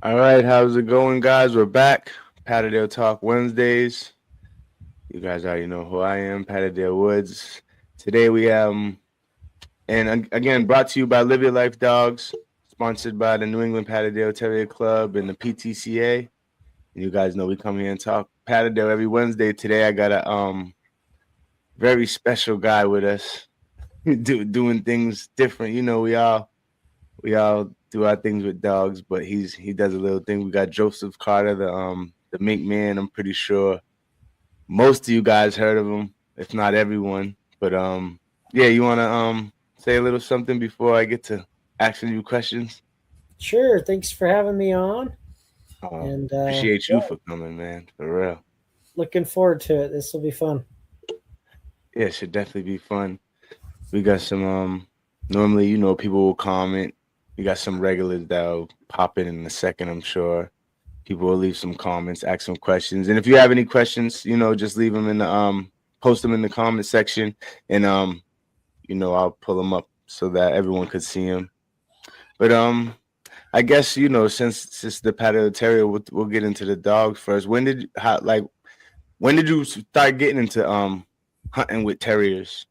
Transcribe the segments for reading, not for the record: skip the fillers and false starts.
All right, how's it going, guys? We're back. Patterdale Talk Wednesdays. You guys already know who I am, Patterdale Woods. Today we again brought to you by Live Your Life Dogs, sponsored by the New England Patterdale Terrier Club and the PTCA. And you guys know we come here and talk Patterdale every Wednesday. Today I got a very special guy with us, doing things different. You know, we all do our things with dogs, but he does a little thing. We got Joseph Carter, the Mink Man. I'm pretty sure most of you guys heard of him, if not everyone. But yeah, you wanna say a little something before I get to asking you questions? Sure. Thanks for having me on. And Appreciate you for coming, man. For real. looking forward to it. This will be fun. Yeah, it should definitely be fun. We got some normally, people will comment. We got some regulars that'll pop in a second, I'm sure. People will leave some comments, ask some questions. And if you have any questions, just leave them in the post them in the comment section, and I'll pull them up so that everyone could see them. But I guess since the Patterdale Terrier, we'll get into the dogs first. When did you start getting into hunting with terriers?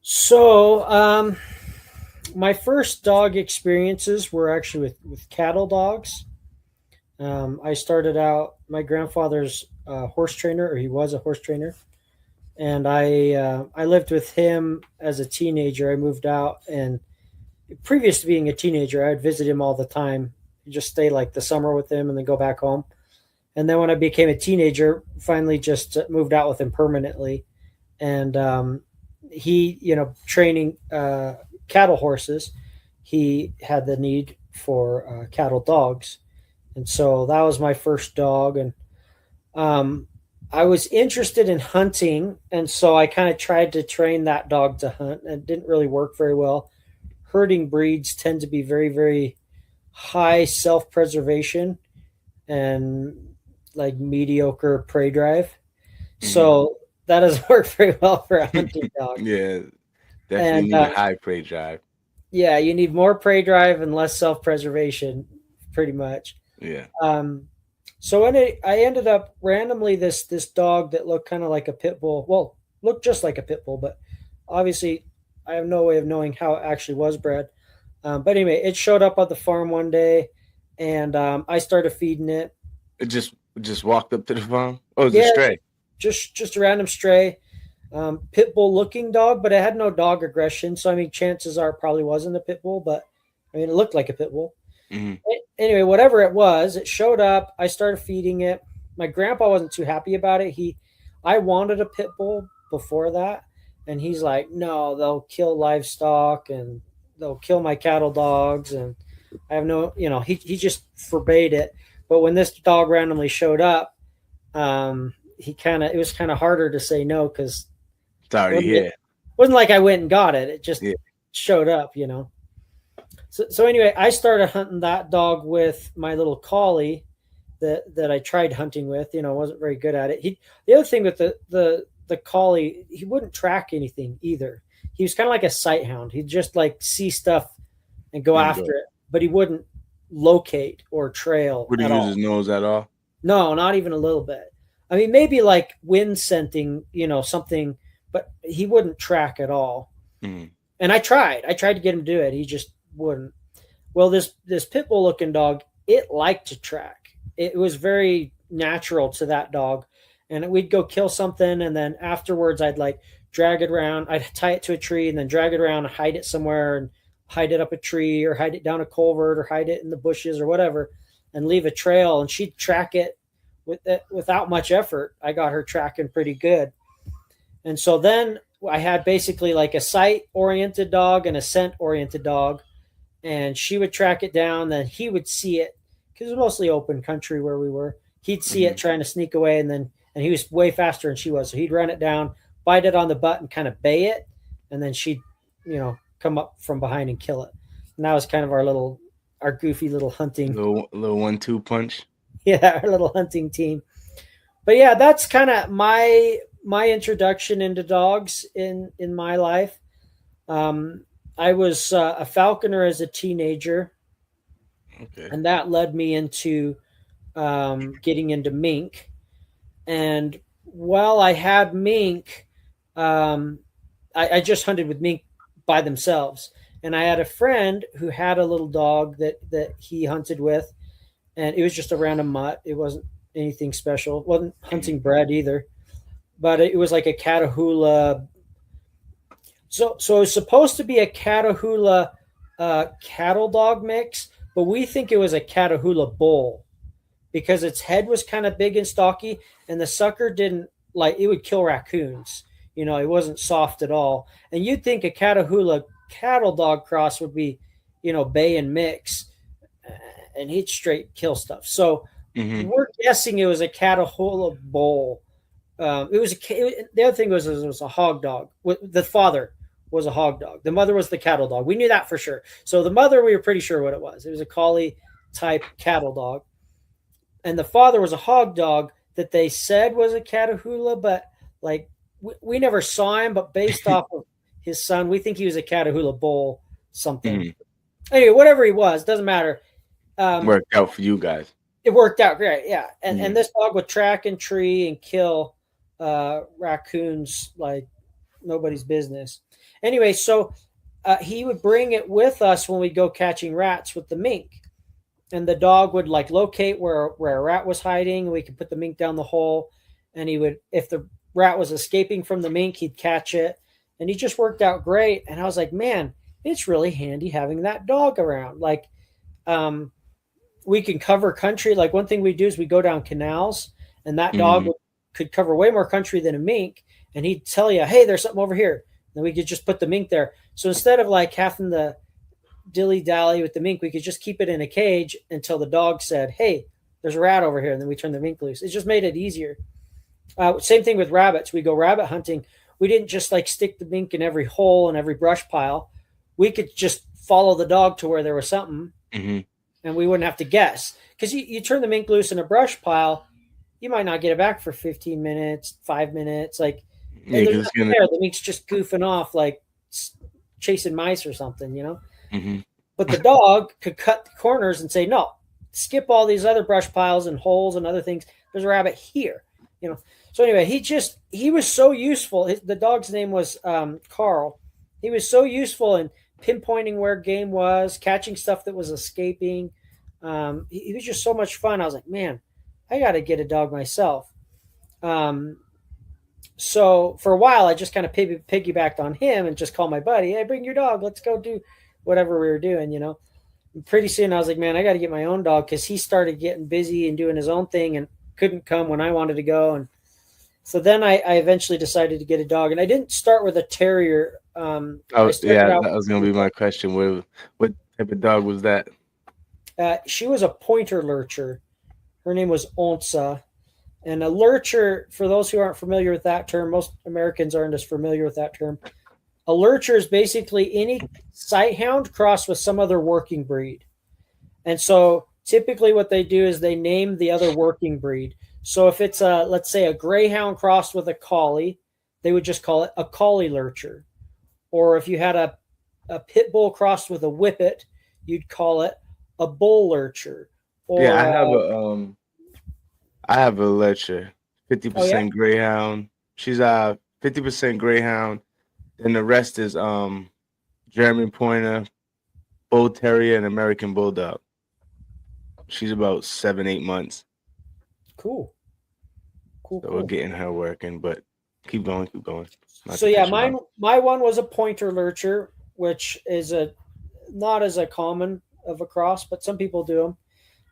So, my first dog experiences were actually with cattle dogs. I started out, my grandfather's horse trainer, or he was a horse trainer. And I lived with him as a teenager. I moved out, and previous to being a teenager, I'd visit him all the time. Just stay like the summer with him and then go back home. And then when I became a teenager, finally just moved out with him permanently. And he, training cattle horses, he had the need for cattle dogs. And so that was my first dog. And I was interested in hunting. And so I kind of tried to train that dog to hunt. And it didn't really work very well. Herding breeds tend to be very, very high self preservation and like mediocre prey drive. So that doesn't work very well for a hunting dog. Yeah, definitely And need a high prey drive. yeah, you need more prey drive and less self preservation, pretty much. Yeah. So when I ended up randomly this dog that looked kind of like a pit bull. Well, looked just like a pit bull, but obviously I have no way of knowing how it actually was bred. But anyway, it showed up at the farm one day, and I started feeding it. It just walked up to the farm. Oh, it's a Yeah, stray. just a random stray, pit bull looking dog, but it had no dog aggression. So I mean, chances are it probably wasn't a pit bull, but I mean, it looked like a pit bull. Mm-hmm. Anyway, whatever it was, it showed up. I started feeding it. My grandpa wasn't too happy about it. I wanted a pit bull before that, and he's like, "No, they'll kill livestock and they'll kill my cattle dogs." And I have no, he just forbade it. But when this dog randomly showed up, it was kind of harder to say no because Sorry, yeah. it wasn't like I went and got it. It just showed up. So anyway, I started hunting that dog with my little collie that I tried hunting with. Wasn't very good at it. The other thing with the collie, he wouldn't track anything either. He was kind of like a sight hound. He'd just like see stuff and go after it, but he wouldn't locate or trail. Would he use his nose at all? No, not even a little bit. I mean, maybe like wind scenting, something, but he wouldn't track at all. Mm. And I tried to get him to do it. He just wouldn't. Well, this pit bull looking dog, it liked to track. It was very natural to that dog. And we'd go kill something, and then afterwards I'd like drag it around. I'd tie it to a tree and then drag it around and hide it somewhere, and hide it up a tree or hide it down a culvert or hide it in the bushes or whatever, and leave a trail, and she'd track it without much effort. I got her tracking pretty good. And so then I had basically like a sight oriented dog and a scent oriented dog, and she would track it down. Then he would see it because it was mostly open country where we were. He'd see it trying to sneak away, and he was way faster than she was. So he'd run it down, bite it on the butt and kind of bay it. And then she'd, come up from behind and kill it. And that was kind of our goofy little hunting. Little 1-2 punch. Yeah, our little hunting team. But yeah, that's kind of my introduction into dogs in my life. I was a falconer as a teenager, Okay. And that led me into getting into mink. And while I had mink, um, I just hunted with mink by themselves. And I had a friend who had a little dog that he hunted with, and it was just a random mutt. It wasn't anything special. It wasn't hunting bred either, but it was like a Catahoula. So it was supposed to be a Catahoula cattle dog mix, but we think it was a Catahoula bull because its head was kind of big and stocky, and the sucker didn't like it would kill raccoons. It wasn't soft at all. And you'd think a Catahoula cattle dog cross would be, bay and mix, and he'd straight kill stuff. So Mm-hmm. we're guessing it was a Catahoula bull. The other thing was it was a hog dog. The father was a hog dog. The mother was the cattle dog. We knew that for sure. So the mother, we were pretty sure what it was. It was a collie type cattle dog, and the father was a hog dog that they said was a Catahoula, but like we never saw him. But based off of his son, we think he was a Catahoula bull something. Mm-hmm. Anyway, whatever he was, doesn't matter. Worked out for you guys. It worked out great, yeah. And this dog would track and tree and kill raccoons like nobody's business. Anyway, so he would bring it with us when we go catching rats with the mink, and the dog would like locate where a rat was hiding. We could put the mink down the hole, and he would, if the rat was escaping from the mink, he'd catch it, and he just worked out great. And I was like, man, it's really handy having that dog around. Like, we can cover country. Like one thing we do is we go down canals, and that dog could cover way more country than a mink, and he'd tell you, hey, there's something over here. Then we could just put the mink there. So instead of like having the dilly dally with the mink, we could just keep it in a cage until the dog said, hey, there's a rat over here, and then we turn the mink loose. It just made it easier. Same thing with rabbits. We go rabbit hunting. We didn't just like stick the mink in every hole and every brush pile. We could just follow the dog to where there was something, and we wouldn't have to guess. Because you turn the mink loose in a brush pile, you might not get it back for 15 minutes, 5 minutes. Like, and there's nothing there. The mink's just goofing off, like chasing mice or something, But the dog could cut the corners and say, no, skip all these other brush piles and holes and other things. There's a rabbit here, So anyway, he was so useful. The dog's name was Carl. He was so useful in pinpointing where game was, catching stuff that was escaping. He was just so much fun. I was like, man, I got to get a dog myself. So for a while, I just kind of piggybacked on him and just called my buddy, hey, bring your dog. Let's go do whatever we were doing, And pretty soon I was like, man, I got to get my own dog, because he started getting busy and doing his own thing and couldn't come when I wanted to go. And so then I eventually decided to get a dog. And I didn't start with a terrier. That was going to be my question. What type of dog was that? She was a pointer lurcher. Her name was Onsa. And a lurcher, for those who aren't familiar with that term, most Americans aren't as familiar with that term. A lurcher is basically any sight hound crossed with some other working breed. And so typically what they do is they name the other working breed. So if it's let's say a greyhound crossed with a collie, they would just call it a collie lurcher. Or if you had a pit bull crossed with a whippet, you'd call it a bull lurcher. Or, I have a lurcher, 50% greyhound. She's 50% greyhound, and the rest is German pointer, bull terrier, and American bulldog. She's about 7-8 months. Cool. We're getting her working, but keep going. So yeah, my one was a pointer lurcher, which is not as a common of a cross, but some people do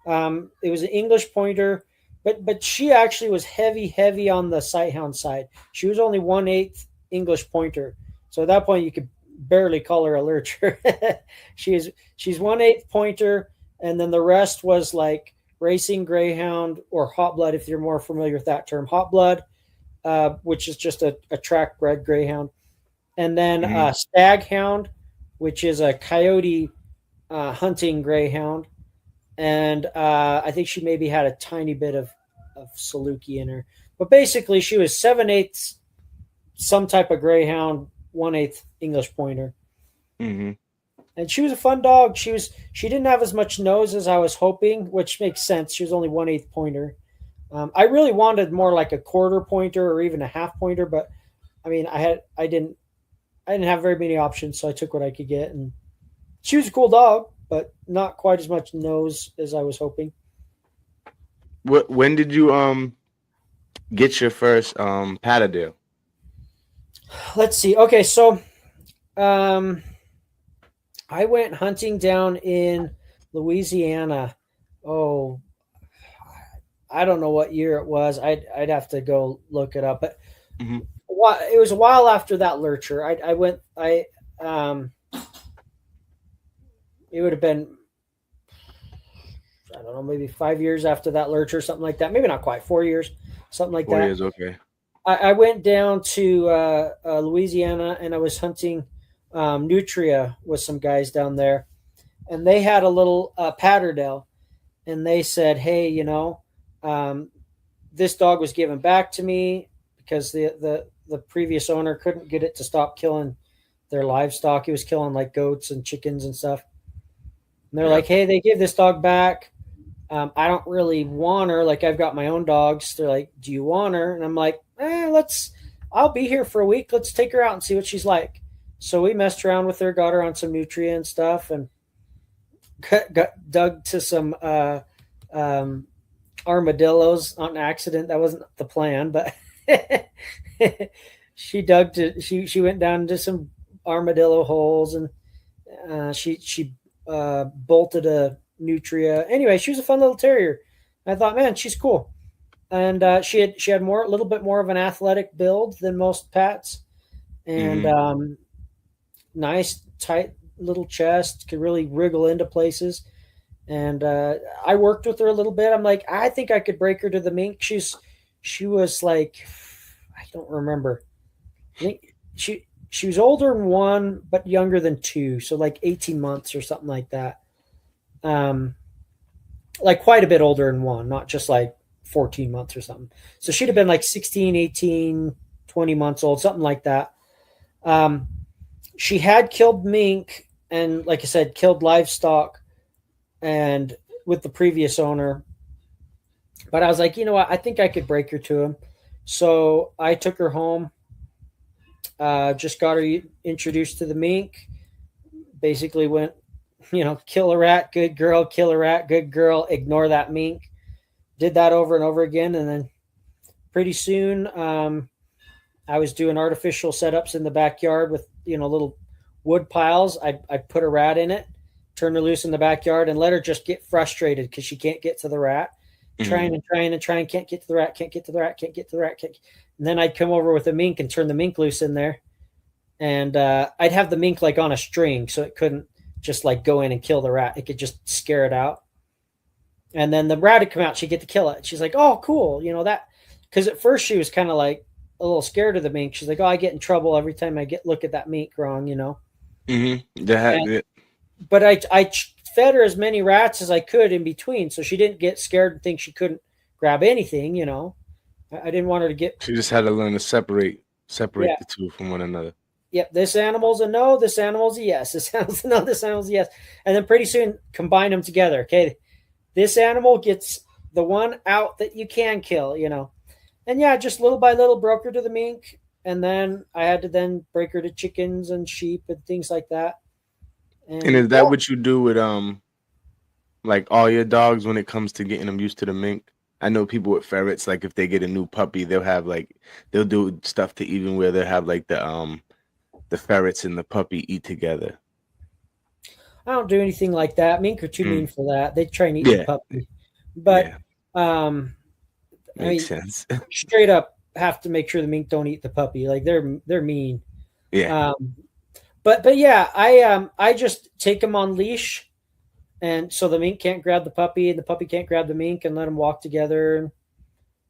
them. It was an English pointer, but she actually was heavy on the sighthound side. She was only 1/8 English pointer, so at that point you could barely call her a lurcher. she's 1/8 pointer, and then the rest was like racing greyhound or hot blood, if you're more familiar with that term. Hot blood, which is just a track bred greyhound, and then stag hound, which is a coyote hunting greyhound. And I think she maybe had a tiny bit of Saluki in her. But basically, she was 7/8 some type of greyhound, 1/8 English pointer. And she was a fun dog. She didn't have as much nose as I was hoping, which makes sense. She was only 1/8 pointer. I really wanted more like a quarter pointer or even a half pointer, but I mean, I didn't have very many options, so I took what I could get. And she was a cool dog, but not quite as much nose as I was hoping. When did you get your first Patterdale? Let's see. Okay, so I went hunting down in Louisiana. Oh, I don't know what year it was. I'd have to go look it up. But it was a while after that lurcher. I went. It would have been, I don't know, maybe 5 years after that lurcher, something like that. Maybe not quite 4 years, something like 4 years, okay. I went down to Louisiana and I was hunting nutria with some guys down there, and they had a little Patterdale, and they said, "Hey, this dog was given back to me because the previous owner couldn't get it to stop killing their livestock. He was killing like goats and chickens and stuff." And they're like, "Hey, they give this dog back. I don't really want her. Like, I've got my own dogs." They're like, "Do you want her?" And I'm like, I'll be here for a week. Let's take her out and see what she's like. So we messed around with her, got her on some nutria and stuff, and got dug to some armadillos on accident. That wasn't the plan, but she went down into some armadillo holes, and she bolted a nutria. Anyway, she was a fun little terrier. I thought, man, she's cool. And she had a little bit more of an athletic build than most Pats, and nice tight little chest, could really wriggle into places. And I worked with her a little bit. I'm like, I think I could break her to the mink. She was like, I don't remember. I think she was older than 1, but younger than 2, so like 18 months or something like that. Like quite a bit older than 1, not just like 14 months or something. So she'd have been like 16, 18, 20 months old, something like that. She had killed mink and, like I said, killed livestock and with the previous owner. But I was like, you know what? I think I could break her to him. So I took her home, just got her introduced to the mink, basically went, kill a rat, good girl, kill a rat, good girl, ignore that mink. Did that over and over again. And then pretty soon I was doing artificial setups in the backyard with, little wood piles. I'd put a rat in it, turn her loose in the backyard, and let her just get frustrated because she can't get to the rat. Trying, can't get to the rat, can't get to the rat, can't get to the rat. And then I'd come over with a mink and turn the mink loose in there. And I'd have the mink like on a string so it couldn't just like go in and kill the rat. It could just scare it out. And then the rat would come out. She'd get to kill it. She's like, "Oh, cool." That, because at first she was kind of like a little scared of the mink. She's like, "Oh, I get in trouble every time I look at that mink wrong." But I fed her as many rats as I could in between, so she didn't get scared and think she couldn't grab anything. I didn't want her to get. She just had to learn to separate the two from one another. Yep, this animal's a no, this animal's a yes. This animal's a no, this animal's a yes. And then pretty soon combine them together. Okay, this animal gets the one out that you can kill, And yeah, just little by little broke her to the mink. And then I had to then break her to chickens and sheep and things like that. And is that what you do with like all your dogs when it comes to getting them used to the mink? I know people with ferrets, like if they get a new puppy, they'll do stuff to even where they'll have like the ferrets and the puppy eat together. I don't do anything like that. Mink are too mean for that. They try and eat the puppy. But makes sense. Straight up have to make sure the mink don't eat the puppy. Like they're mean. Yeah. But yeah, I just take them on leash, and so the mink can't grab the puppy and the puppy can't grab the mink, and let them walk together.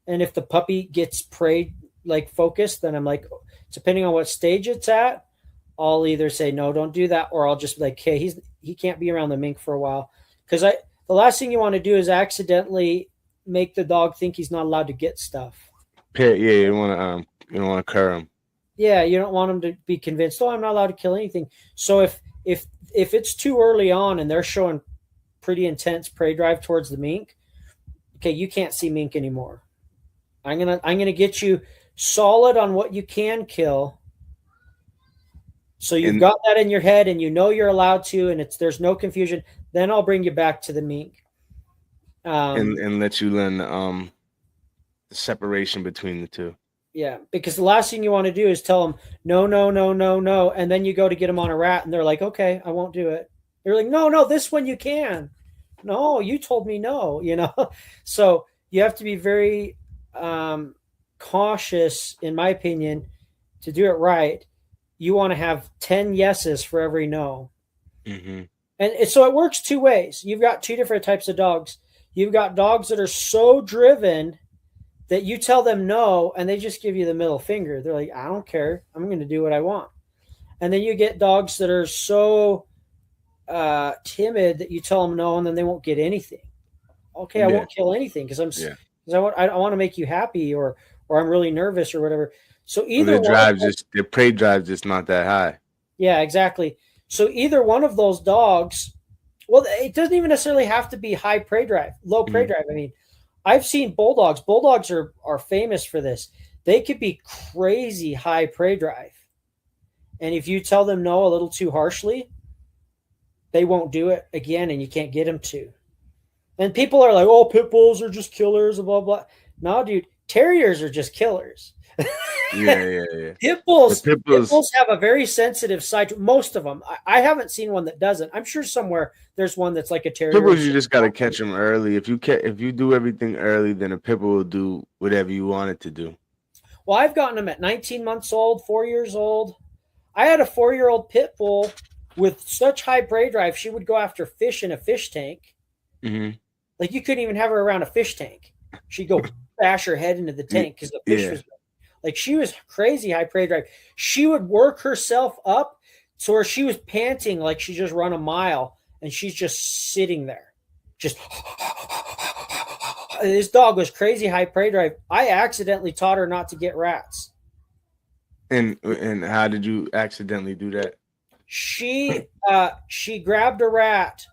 And if the puppy gets prey like focused, then I'm like, depending on what stage it's at, I'll either say no, don't do that, or I'll just be like, hey, he can't be around the mink for a while, because the last thing you want to do is accidentally make the dog think he's not allowed to get stuff. Yeah, you don't want to cur him. Yeah, you don't want him to be convinced, oh, I'm not allowed to kill anything. So if if it's too early on and they're showing pretty intense prey drive towards the mink, okay, you can't see mink anymore. I'm gonna get you solid on what you can kill. So you've got that in your head and you know you're allowed to, and there's no confusion. Then I'll bring you back to the mink. And let you learn the separation between the two. Yeah, because the last thing you want to do is tell them no, no, no, no, no, and then you go to get them on a rat, and they're like, "Okay, I won't do it." They're like, "No, no, this one you can." No, you told me no. You know, so you have to be very cautious, in my opinion, to do it right. You want to have 10 yeses for every no. Mm-hmm. And so it works two ways. You've got two different types of dogs. You've got dogs that are so driven that you tell them no, and they just give you the middle finger. They're like, I don't care. I'm going to do what I want. And then you get dogs that are so timid that you tell them no, and then they won't get anything. Okay, I won't kill anything because I want to make you happy, or I'm really nervous or whatever. So either their prey drive just not that high. Yeah, exactly. So either one of those dogs, well, it doesn't even necessarily have to be high prey drive, low prey drive. I mean, I've seen bulldogs. Bulldogs are famous for this. They could be crazy high prey drive. And if you tell them no a little too harshly, they won't do it again, and you can't get them to. And people are like, oh, pit bulls are just killers, blah, blah. No, dude, terriers are just killers. Yeah. Pit bulls have a very sensitive side to most of them. I haven't seen one that doesn't. I'm sure somewhere there's one that's like a terrier. Pit bulls, you just got to catch them early. If you do everything early, then a pit bull will do whatever you want it to do. Well, I've gotten them at 19 months old, 4 years old. I had a 4-year-old pit bull with such high prey drive, she would go after fish in a fish tank. Mm-hmm. Like you couldn't even have her around a fish tank. She'd go bash her head into the tank because the fish was like, she was crazy high prey drive. She would work herself up to where she was panting like she just run a mile, and she's just sitting there. Just this dog was crazy high prey drive. I accidentally taught her not to get rats. And how did you accidentally do that? She grabbed a rat,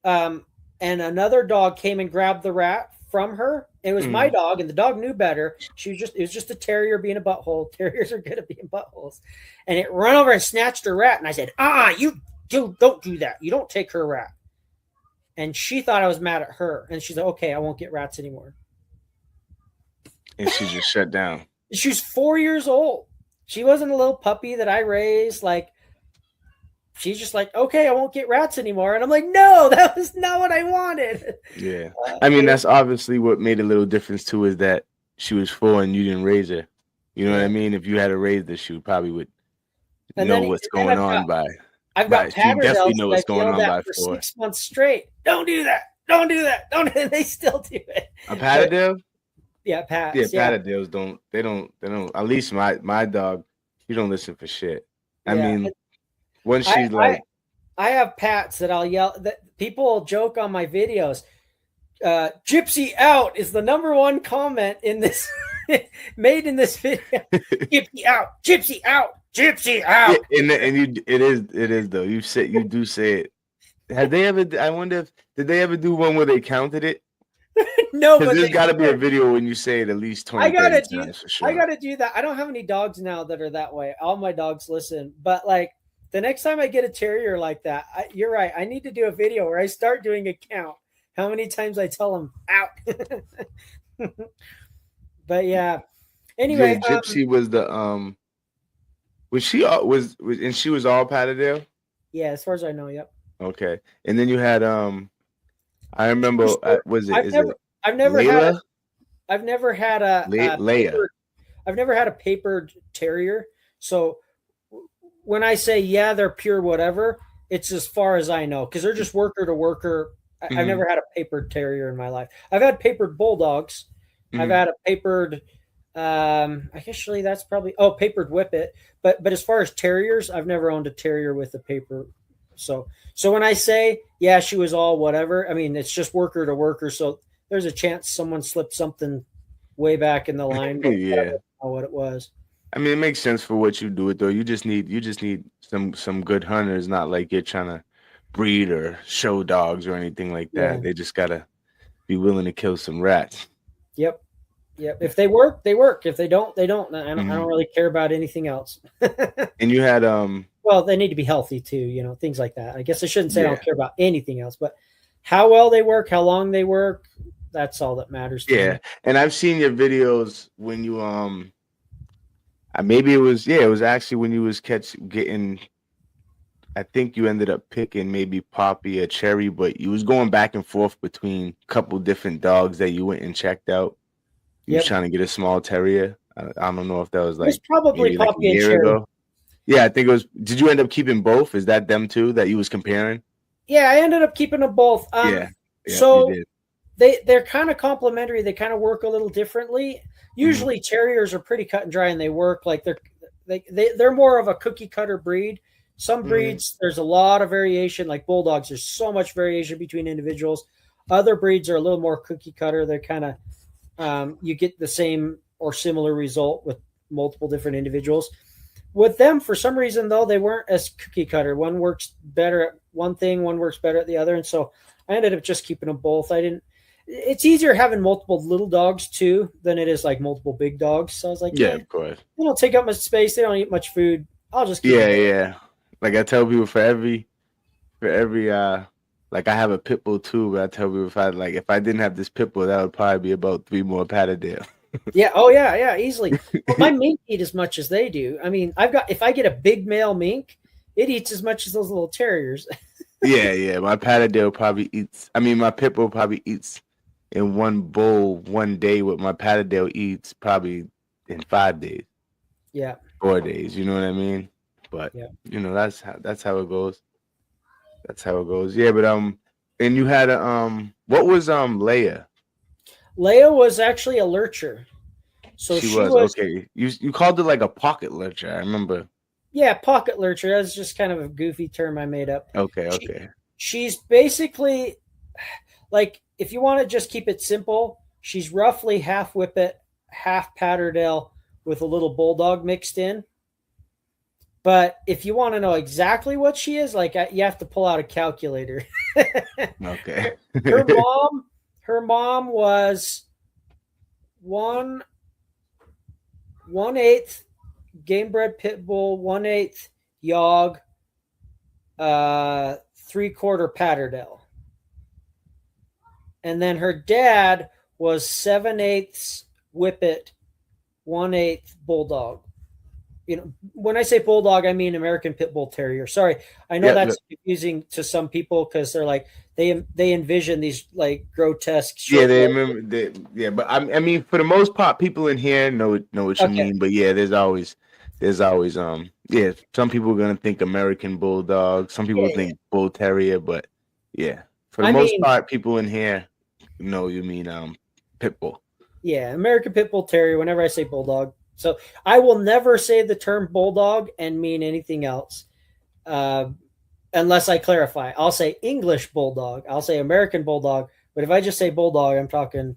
and another dog came and grabbed the rat from her. It was my dog, and the dog knew better. It was just a terrier being a butthole. Terriers are good at being buttholes. And it ran over and snatched her rat. And I said, you don't do that. You don't take her rat. And she thought I was mad at her. And she's like, okay, I won't get rats anymore. And she just shut down. She was 4 years old. She wasn't a little puppy that I raised. Like, she's just like, okay, I won't get rats anymore. And I'm like, no, that was not what I wanted. Yeah. I mean, that's obviously what made a little difference too, is that she was 4 and you didn't raise her. You know what I mean? If you had to raise her, she probably would know what's going on by. I've got Patterdales. Definitely know what's going on by 4. 6 months straight. Don't do that. Don't do that. Don't. They still do it. A Patterdale? Yeah, Pat. Yeah, Patterdales don't. They don't. At least my dog, he don't listen for shit. I mean, when she's I have Pats that I'll yell. That people joke on my videos. Gypsy out is the #1 comment in this made in this video. Gypsy out. Gypsy out. Gypsy out. Yeah, it is though. You do say it. Have they ever? I wonder if did they ever do one where they counted it? No, but there's got to be a video when you say it at least 20 times for sure. I gotta do that. I don't have any dogs now that are that way. All my dogs listen, but like the next time I get a terrier like that, you're right. I need to do a video where I start doing a count. How many times I tell them out. But yeah. Anyway, Gypsy was the was she and she was all Patterdale? Yeah, as far as I know, yep. Okay. And then you had I remember I've never had a Leia. I've never had a papered terrier. So when I say they're pure whatever, it's as far as I know, because they're just worker to worker. I've never had a papered terrier in my life. I've had papered bulldogs. I've had a papered actually that's probably papered whippet. But as far as terriers, I've never owned a terrier with a paper. So when I say she was all whatever, I mean it's just worker to worker. So there's a chance someone slipped something way back in the line. Yeah, I don't know what it was. I mean, it makes sense for what you do it though. You just need some good hunters, not like you're trying to breed or show dogs or anything like Yeah. that. They just gotta be willing to kill some rats. Yep. Yep. If they work, they work. If they don't, they don't. I Mhm. don't really care about anything else. And you had Well, they need to be healthy too, things like that. I guess I shouldn't say I yeah. don't care about anything else, but how well they work, how long they work, that's all that matters to Yeah. me. And I've seen your videos when you maybe it was actually when you was getting, I think you ended up picking maybe Poppy or Cherry, but you was going back and forth between a couple different dogs that you went and checked out. You was Yep. trying to get a small terrier. I don't know if that was It was like probably maybe like a Poppy and year Cherry. ago. Yeah, I think it was. Did you end up keeping both? Is that them too that you was comparing? Yeah, I ended up keeping them both. Yeah, yeah, you So did. they're kind of complementary. They kind of work a little differently. Mhm, Usually terriers are pretty cut and dry, and they work like they're more of a cookie cutter breed. Some mhm, breeds there's a lot of variation, like bulldogs. There's so much variation between individuals. Other breeds are a little more cookie cutter. They're kind of you get the same or similar result with multiple different individuals. With them, for some reason though, they weren't as cookie cutter. One works better at one thing, one works better at the other, and so I ended up just keeping them both. I didn't. It's easier having multiple little dogs too than it is like multiple big dogs. So I was like, yeah, of course. they don't take up much space. They don't eat much food. I'll just keep them Yeah, both. yeah. Like I tell people for every like I have a pit bull too, but I tell people if I didn't have this pit bull, that would probably be about 3 more Patterdale. Yeah. Oh yeah. Yeah. Easily. But my mink eat as much as they do. I mean, if I get a big male mink, it eats as much as those little terriers. Yeah, yeah. My Patterdale probably eats. I mean, my pit bull probably eats in one bowl one day. What my Patterdale eats probably in 5 days, Yeah. 4 days. You know what I mean? But Yeah. that's how it goes. That's how it goes. Yeah, but and you had a what was Leia? Leia was actually a lurcher. So She she was was, okay. You called it like a pocket lurcher. I remember. yeah, pocket lurcher. That's just kind of a goofy term I made up. Okay, She, okay. she's basically like, if you want to just keep it simple, she's roughly half Whippet, half Patterdale with a little bulldog mixed in. But if you want to know exactly what she is, like you have to pull out a calculator. Okay. her mom, her mom was one one eighth game bred pit bull, 1/8 yog, 3/4 Patterdale, and then her dad was 7/8 Whippet, 1/8 bulldog. When I say bulldog, I mean American Pit Bull Terrier. Sorry, I know Yeah, that's confusing to some people because they're like they envision these like grotesque yeah, short they legs. remember. Yeah, but I mean, for the most part, people in here know what you Okay, mean. But yeah, there's always yeah. Some people are gonna think American Bulldog. Some yeah, people yeah. think Bull Terrier. But yeah, for the I most mean, part, people in here know you mean Pit Bull. yeah, American Pit Bull Terrier. Whenever I say bulldog, so I will never say the term bulldog and mean anything else, uh, unless I clarify. I'll say English bulldog. I'll say American bulldog. But if I just say bulldog, I'm talking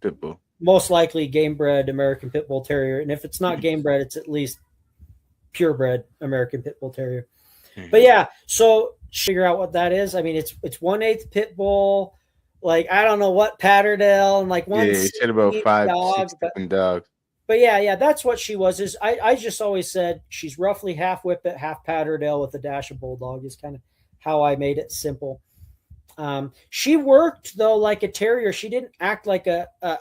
Pit Bull. most likely game bred American Pit Bull Terrier. And if it's not game bred, it's at least purebred American Pit Bull Terrier. But Mhm. yeah, so figure out what that is. I mean, it's 1/8 Pit Bull, like I don't know what Patterdale, and like Yeah, one you said about five, dog, six different dogs. but yeah, that's what she was. Is I just always said she's roughly half Whippet, half Patterdale with a dash of Bulldog. Is kind of how I made it simple. She worked though like a terrier. She didn't act like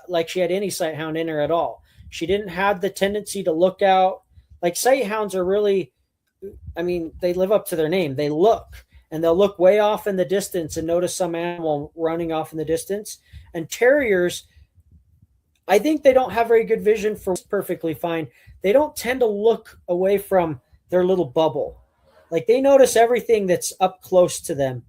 like she had any sight hound in her at all. She didn't have the tendency to look out. Like sight hounds are really, I mean, they live up to their name. They look and they'll look way off in the distance and notice some animal running off in the distance. And terriers, I think they don't have very good vision for perfectly fine. They don't tend to look away from their little bubble. Like they notice everything that's up close to them.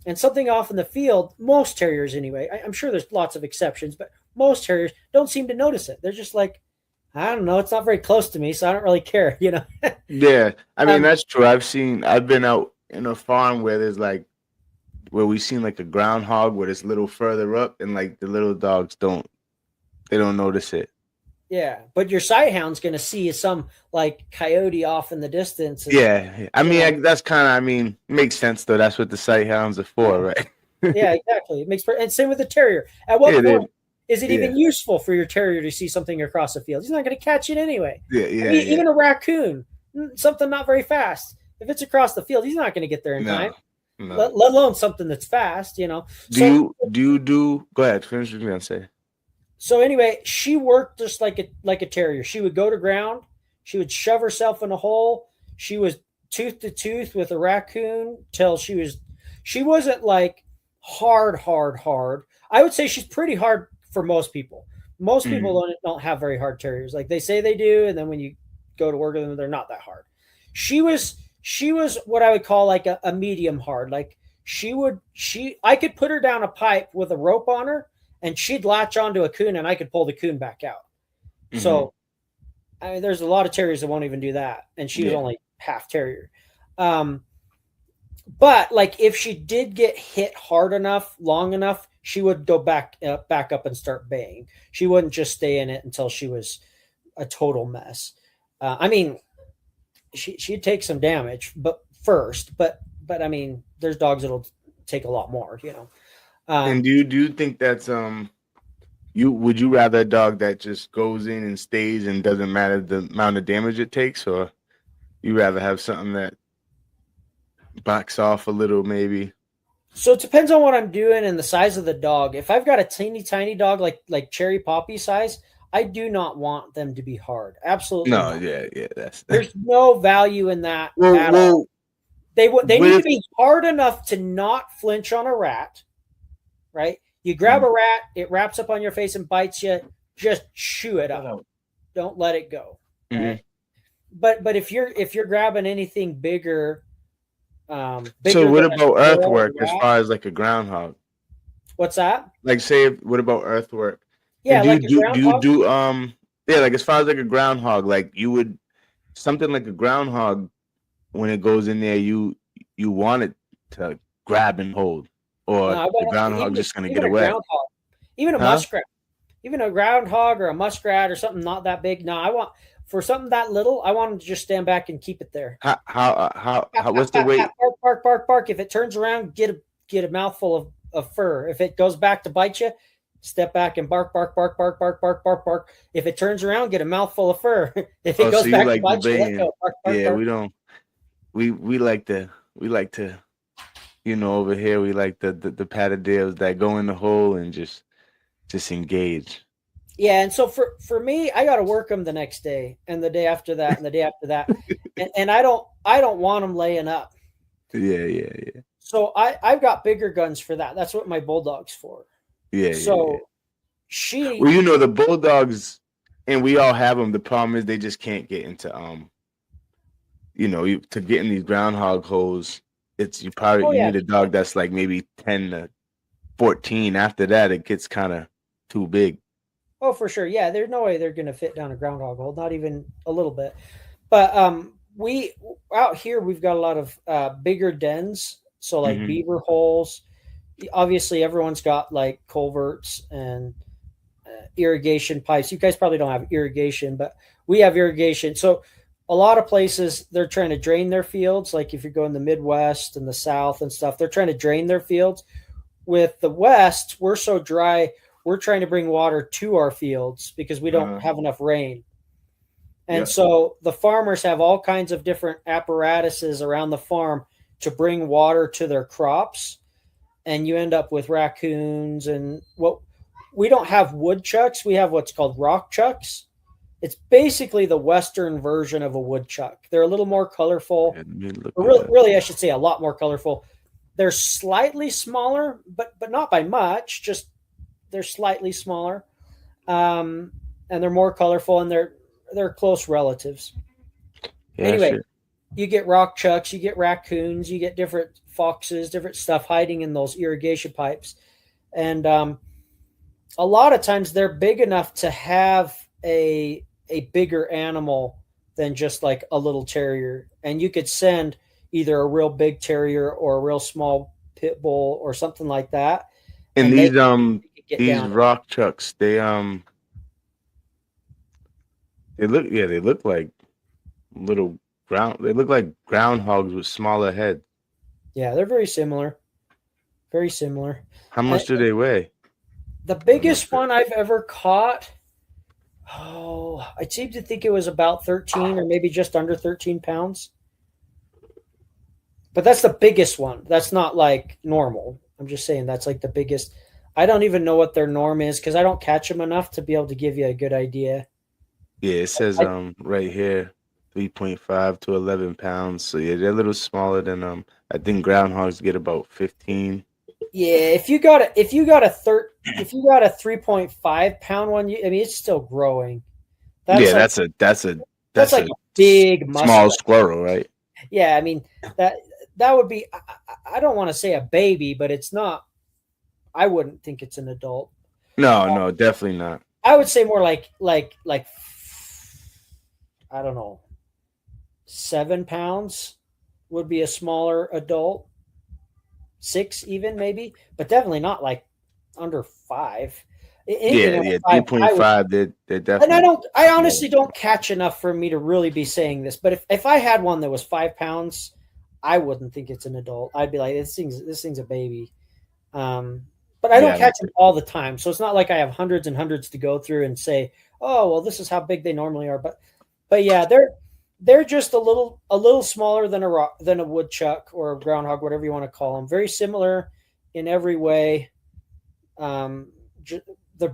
And something off in the field, most terriers anyway, I'm sure there's lots of exceptions, but most terriers don't seem to notice it. They're just like, I don't know, it's not very close to me, so I don't really care. Yeah, I mean um, that's true. I've been out in a farm where where we've seen like a groundhog where it's a little further up, and like the little dogs they don't notice it. Yeah, but your sight hound's going to see some like coyote off in the distance. And, Yeah, I mean that's kind of, I mean, makes sense though. That's what the sight hounds are for, right? yeah, exactly. It makes and same with the terrier. At what Yeah, point is it yeah, even useful for your terrier to see something across the field? He's not going to catch it anyway. yeah, I yeah, mean, yeah. even a raccoon, something not very fast. If it's across the field, he's not going to get there in time. No, no. Let alone something that's fast. Do So you do? Go ahead, finish what you're gonna say. so anyway, she worked just like a terrier. She would go to ground. She would shove herself in a hole. She was tooth to tooth with a raccoon till she wasn't like hard. I would say she's pretty hard for most people. Most Mm, people don't have very hard terriers. Like they say they do, and then when you go to work with them, they're not that hard. She was what I would call like a medium hard. Like I could put her down a pipe with a rope on her and she'd latch onto a coon and I could pull the coon back out. mm-hmm. So I mean, there's a lot of terriers that won't even do that, and she was Yeah. only half terrier. Um, but like if she did get hit hard enough, long enough, she would go back up and start baying. She wouldn't just stay in it until she was a total mess. I mean, she'd take some damage, but I mean, there's dogs that'll take a lot more. And do you think that's would you rather a dog that just goes in and stays and doesn't matter the amount of damage it takes, or you rather have something that backs off a little, maybe? So it depends on what I'm doing and the size of the dog. If I've got a tiny dog like Cherry Poppy size, I do not want them to be hard. Absolutely No, not. yeah, that's There's no value in that well, at all. They need to if, be hard enough to not flinch on a rat, right? You grab a rat, it wraps up on your face and bites you. Just chew it up. Don't let it go. Right? But if you're grabbing anything bigger, so what about earthwork as far as like a groundhog? What's that? Like, say, what about earthwork? Yeah, And like a groundhog. yeah, like as far as like a groundhog, like you would something like a groundhog when it goes in there, you want it to grab and hold, or the groundhog just gonna get away. Even a muskrat, even a groundhog or a muskrat or something not that big. No, I want for something that little. I want them to just stand back and keep it there. How what's the weight? Bark. If it turns around, get a mouthful of fur. If it goes back to bite you, step back and bark. If it turns around, get a mouthful of fur. If it goes back to bite you, let go. Yeah, we don't. We like to over here we like the Patterdales that go in the hole and just engage. Yeah, and so for me, I got to work them the next day and the day after that and the day after that, and I don't want them laying up. Yeah. So I've got bigger guns for that. That's what my bulldog's for. Yeah. So well, the bulldogs, and we all have them. The problem is they just can't get into to get in these groundhog holes. It's you need a dog that's like maybe 10 to 14. After that, it gets kind of too big. Oh, for sure. Yeah, there's no way they're going to fit down a groundhog hole, not even a little bit. But we out here we've got a lot of bigger dens, so like beaver holes. Obviously, everyone's got like culverts and irrigation pipes. You guys probably don't have irrigation, but we have irrigation. So a lot of places they're trying to drain their fields. Like if you go in the Midwest and the South and stuff, they're trying to drain their fields. With the West, we're so dry. We're trying to bring water to our fields because we don't have enough rain. And so the farmers have all kinds of different apparatuses around the farm to bring water to their crops. And you end up with raccoons and we don't have woodchucks. We have what's called rock chucks. It's basically the Western version of a woodchuck. They're a little more colorful. Really, I should say a lot more colorful. They're slightly smaller, but not by much. Just they're slightly smaller, and they're more colorful, and they're close relatives. Yeah, anyway, you get rock chucks, you get raccoons, you get different foxes, different stuff hiding in those irrigation pipes, and a lot of times they're big enough to have a bigger animal than just like a little terrier, and you could send either a real big terrier or a real small pit bull or something like that. And these rock chucks, they They look like little they look like groundhogs with smaller heads. Yeah, they're very similar. Very similar. How much do they weigh? The biggest one I've ever caught, I seem to think it was about 13 or maybe just under 13 pounds. But that's the biggest one. That's not like normal. I'm just saying that's like the biggest. I don't even know what their norm is because I don't catch them enough to be able to give you a good idea. Yeah, it says right here 3.5 to 11 pounds. So yeah, they're a little smaller than I think groundhogs get about 15. Yeah, if you got a 3.5 pound one, I mean it's still growing. That's like a big small squirrel, right? Yeah, I mean that would be, I don't want to say a baby, but it's not. I wouldn't think it's an adult. No, definitely not. I would say more like I don't know, 7 pounds would be a smaller adult. 6 even maybe, but definitely not like under 5. Anything 3.5. They're definitely. And I honestly don't catch enough for me to really be saying this. But if I had one that was 5 pounds, I wouldn't think it's an adult. I'd be like, this thing's a baby. But I don't catch them all the time, so it's not like I have hundreds and hundreds to go through and say, oh well, this is how big they normally are. But yeah, they're just a little smaller than a woodchuck or a groundhog, whatever you want to call them. Very similar in every way. The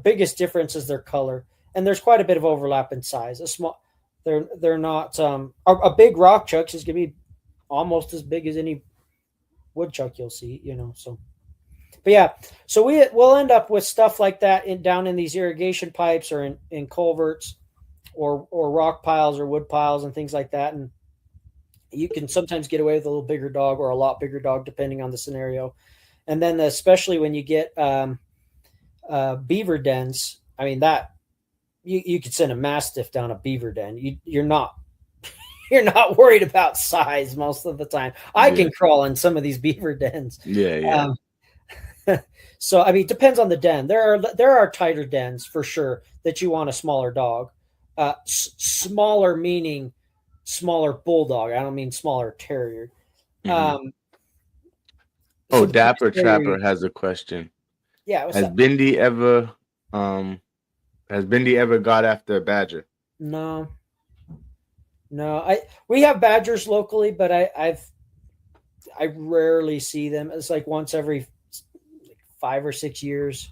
biggest difference is their color, and there's quite a bit of overlap in size. They're not a big rock chuck is gonna be almost as big as any woodchuck you'll see, so. But yeah, so we'll end up with stuff like that down in these irrigation pipes or in culverts or rock piles or wood piles and things like that. And you can sometimes get away with a little bigger dog or a lot bigger dog, depending on the scenario. And then especially when you get beaver dens, I mean, that you could send a mastiff down a beaver den. You're not worried about size most of the time. I can crawl in some of these beaver dens. Yeah. So I mean, it depends on the den. There are tighter dens for sure that you want a smaller dog. Smaller meaning smaller bulldog. I don't mean smaller terrier. Mm-hmm. Dapper Trapper has a question. Yeah. Has Bindi ever got after a badger? No. We have badgers locally, but I rarely see them. It's like once every 5 or 6 years.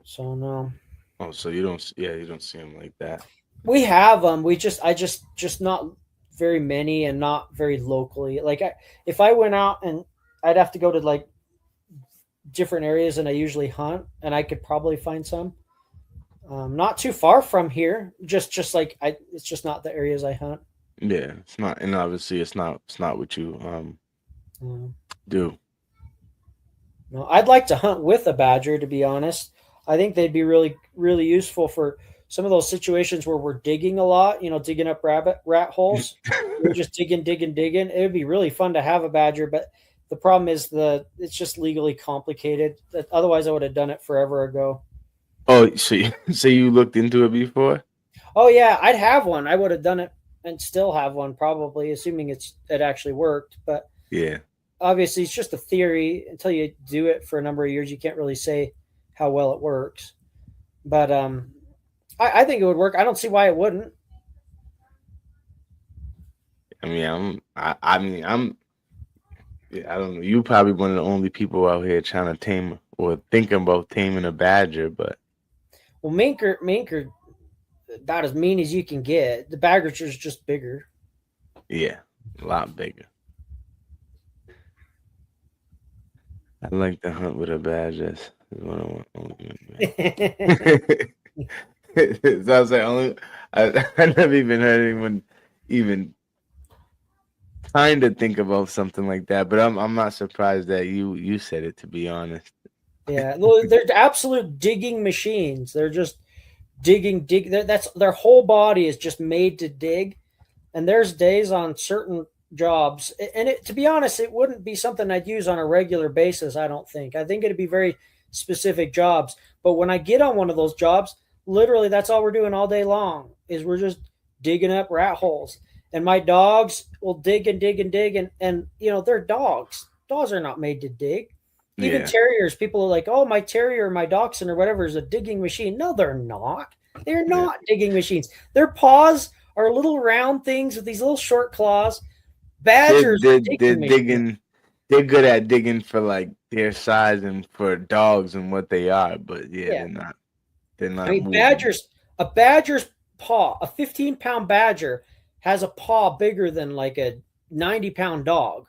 So no. Oh, so you don't see them like that. We have them. I just not very many and not very locally. Like if I went out and I'd have to go to like different areas and I usually hunt, and I could probably find some. Not too far from here. Just like it's just not the areas I hunt. Yeah, it's not, and obviously it's not what you do. No, I'd like to hunt with a badger, to be honest. I think they'd be really, really useful for some of those situations where we're digging a lot, digging up rat holes. We're just digging. It would be really fun to have a badger, but the problem is it's just legally complicated. Otherwise, I would have done it forever ago. Oh, so you looked into it before? Oh yeah, I'd have one. I would have done it and still have one, probably, assuming it actually worked. But yeah. Obviously, it's just a theory. Until you do it for a number of years, you can't really say how well it works. But I think it would work. I don't see why it wouldn't. I mean, I don't know. You probably one of the only people out here trying to tame or thinking about taming a badger, but well, mink are about as mean as you can get. The badger's just bigger. Yeah, a lot bigger. I like to hunt with a badger. So I was like, I never even heard anyone even kind of think about something like that. But I'm not surprised that you said it, to be honest. Yeah, well, they're absolute digging machines. They're just dig. That's their whole body is just made to dig. And there's days on certain jobs, and to be honest, it wouldn't be something I'd use on a regular basis. I don't think. I think it'd be very specific jobs. But when I get on one of those jobs, literally that's all we're doing all day long is we're just digging up rat holes. And my dogs will dig and dig and dig, and you know, they're dogs. Dogs are not made to dig. Even terriers, people are like, oh, my terrier, my dachshund or whatever is a digging machine. No, they're not. They're not digging machines. Their paws are little round things with these little short claws. Badgers they're digging. They're good at digging for like their size and for dogs and what they are, but they're not. They're not. I mean, a badger's paw, a 15-pound badger has a paw bigger than like a 90-pound dog,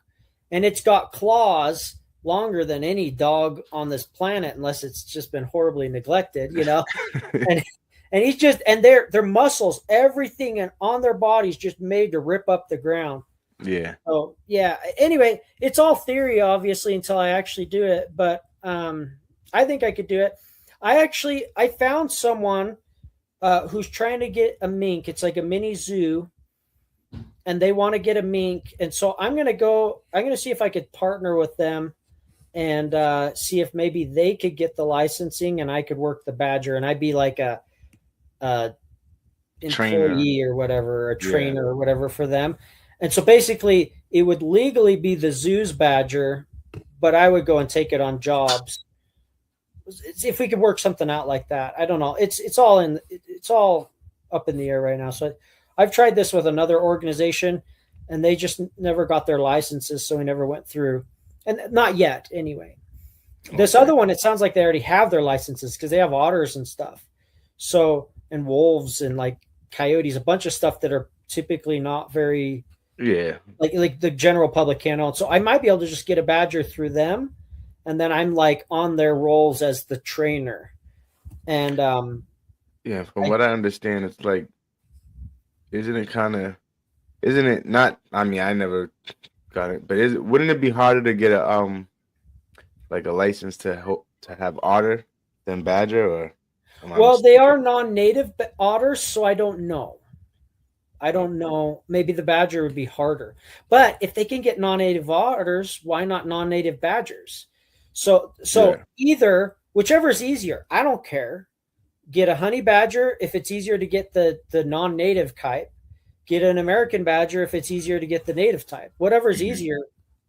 and it's got claws longer than any dog on this planet, unless it's just been horribly neglected, you know. and he's just, and their muscles, everything on their bodies just made to rip up the ground. Yeah. Oh yeah. Anyway, it's all theory, obviously, until I actually do it. But I think I could do it. I found someone who's trying to get a mink. It's like a mini zoo, and they want to get a mink. And so I'm gonna see if I could partner with them and see if maybe they could get the licensing and I could work the badger, and I'd be like a employee or whatever, a trainer or whatever for them. And so basically it would legally be the zoo's badger, but I would go and take it on jobs. If we could work something out like that. I don't know. It's all up in the air right now. So I've tried this with another organization and they just never got their licenses. So we never went through, and not yet anyway. This other one, it sounds like they already have their licenses because they have otters and stuff. So, and wolves and like coyotes, a bunch of stuff that are typically not very, like the general public can't own. So I might be able to just get a badger through them, and then I'm like on their roles as the trainer. And from what I understand, it's like, isn't it not? I mean, I never got it, but wouldn't it be harder to get a like a license to have otter than badger? Or well, they are non-native otters, so I don't know. Maybe the badger would be harder. But if they can get non-native otters, why not non-native badgers? So either, whichever is easier, I don't care. Get a honey badger if it's easier to get the non-native type. Get an American badger if it's easier to get the native type. Whatever is easier,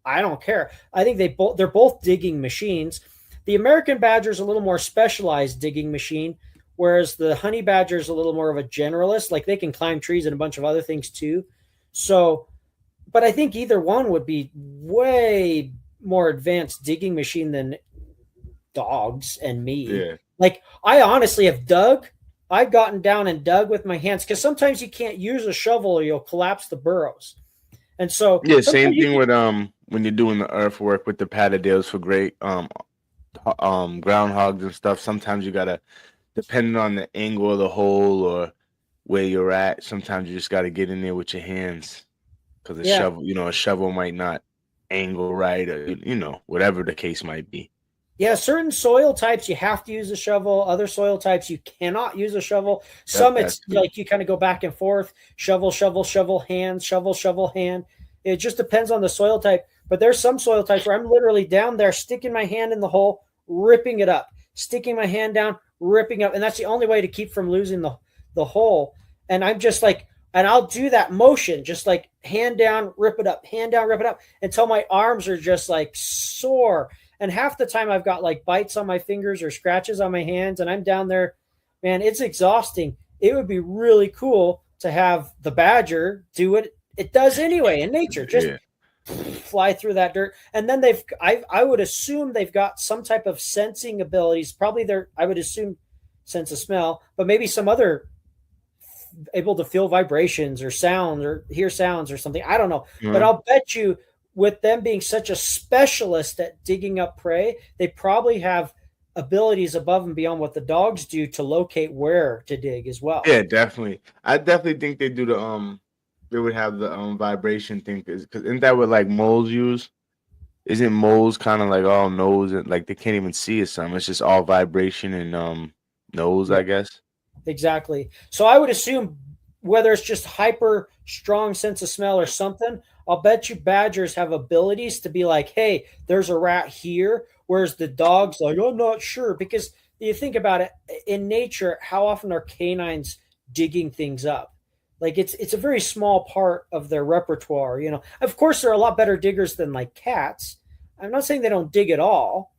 I don't care. I think they're both digging machines. The American badger is a little more specialized digging machine, whereas the honey badger is a little more of a generalist. Like they can climb trees and a bunch of other things too. So, but I think either one would be way more advanced digging machine than dogs and me. Yeah. Like I honestly have I've gotten down and dug with my hands because sometimes you can't use a shovel or you'll collapse the burrows. And so same thing with when you're doing the earthwork with the Patterdales for great groundhogs and stuff. Sometimes you gotta, depending on the angle of the hole or where you're at, sometimes you just gotta get in there with your hands because a shovel might not angle right, or whatever the case might be. Yeah, certain soil types you have to use a shovel. Other soil types you cannot use a shovel. Some it's like you kind of go back and forth, shovel, hand, shovel, hand. It just depends on the soil type. But there's some soil types where I'm literally down there sticking my hand in the hole, ripping it up, sticking my hand down, ripping up. And that's the only way to keep from losing the hole. And I'm just like, and I'll do that motion, just like hand down, rip it up, hand down, rip it up, until my arms are just like sore. And half the time I've got like bites on my fingers or scratches on my hands, and I'm down there, man, it's exhausting. It would be really cool to have the badger do what it does anyway in nature, just fly through that dirt. And then I would assume they've got some type of sensing abilities. Probably I would assume sense of smell, but maybe some other able to feel vibrations or sound or hear sounds or something. I don't know, but I'll bet you, with them being such a specialist at digging up prey, they probably have abilities above and beyond what the dogs do to locate where to dig as well. Yeah, definitely. I definitely think they do they would have the vibration thing, because isn't that what like moles use? Isn't moles kind of like all nose and like they can't even see or something? It's just all vibration and nose, I guess. Exactly. So I would assume whether it's just hyper strong sense of smell or something, I'll bet you badgers have abilities to be like, hey, there's a rat here. Whereas the dogs, like, I'm not sure, because you think about it in nature, how often are canines digging things up? Like it's a very small part of their repertoire. You know, of course, they're a lot better diggers than like cats. I'm not saying they don't dig at all,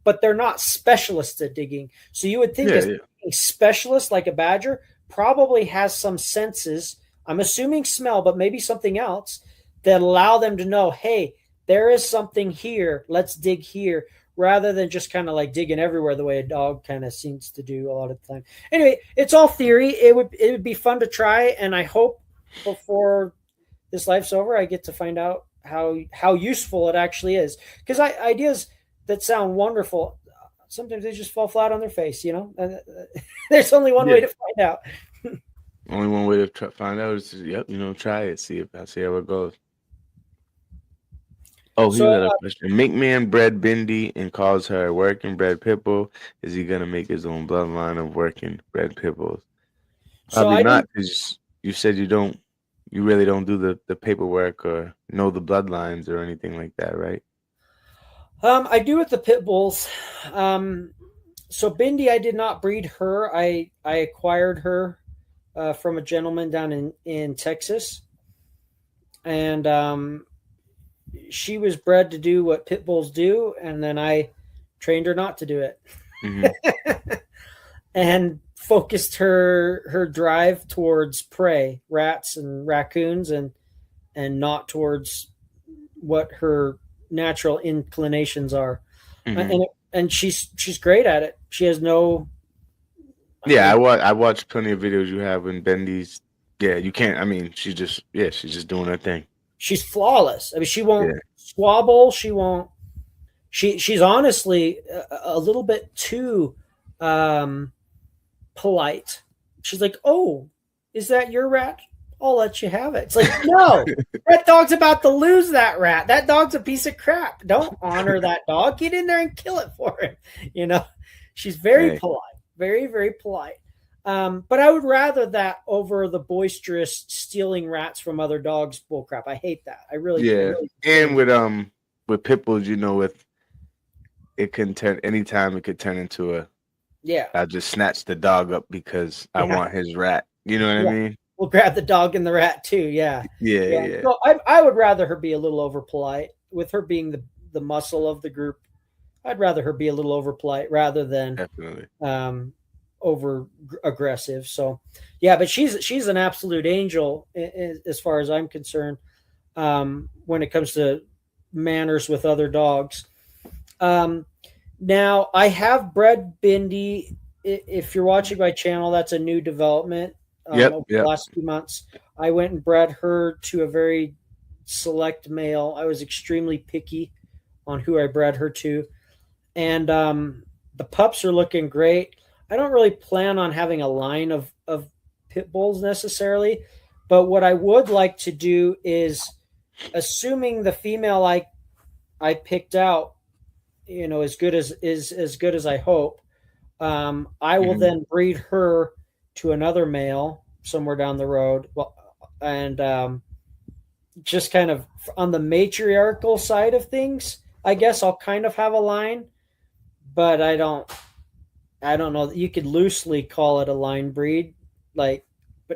but they're not specialists at digging. So you would think a specialist like a badger probably has some senses. I'm assuming smell, but maybe something else that allow them to know, hey, there is something here. Let's dig here, rather than just kind of like digging everywhere the way a dog kind of seems to do a lot of the time. Anyway, it's all theory. It would be fun to try, and I hope before this life's over, I get to find out how useful it actually is. Because ideas that sound wonderful, sometimes they just fall flat on their face. You know, and there's only one way to find out. Only one way to find out is try it, see how it goes. Oh, here's another question. Mink Man bred Bindi and calls her a working bred pit bull. Is he gonna make his own bloodline of working bred pit bulls? Probably not, because you said you really don't do the paperwork or know the bloodlines or anything like that, right? I do with the pit bulls. So Bindi, I did not breed her. I acquired her from a gentleman down in Texas, and she was bred to do what pit bulls do, and then I trained her not to do it. Mm-hmm. And focused her drive towards prey, rats and raccoons, and not towards what her natural inclinations are. Mm-hmm. And she's great at it. She has no. Yeah, I watched plenty of videos you have in Bendy's. Yeah, you can't. I mean, she's just doing her thing. She's flawless. I mean, she won't squabble. She won't. She's honestly a little bit too polite. She's like, "Oh, is that your rat? I'll let you have it." It's like, no, that dog's about to lose that rat. That dog's a piece of crap. Don't honor that dog. Get in there and kill it for him. You know, she's very polite, very, very polite. But I would rather that over the boisterous stealing rats from other dogs bullcrap. I hate that. I really do. And with pit bulls, it can turn anytime. It could turn into I just snatch the dog up because I want his rat. You know what I mean? We'll grab the dog and the rat too. Yeah. So I would rather her be a little over polite. With her being the muscle of the group, I'd rather her be a little over polite rather than definitely over aggressive. So yeah, but she's an absolute angel as far as I'm concerned when it comes to manners with other dogs. Now I have bred Bindi. If you're watching my channel, that's a new development over the last few months. I went and bred her to a very select male. I was extremely picky on who I bred her to, and the pups are looking great. I don't really plan on having a line of pit bulls necessarily, but what I would like to do is, assuming the female I picked out, as good as I hope, I will then breed her to another male somewhere down the road. Well, and just kind of on the matriarchal side of things, I guess I'll kind of have a line, but I don't know. You could loosely call it a line breed, but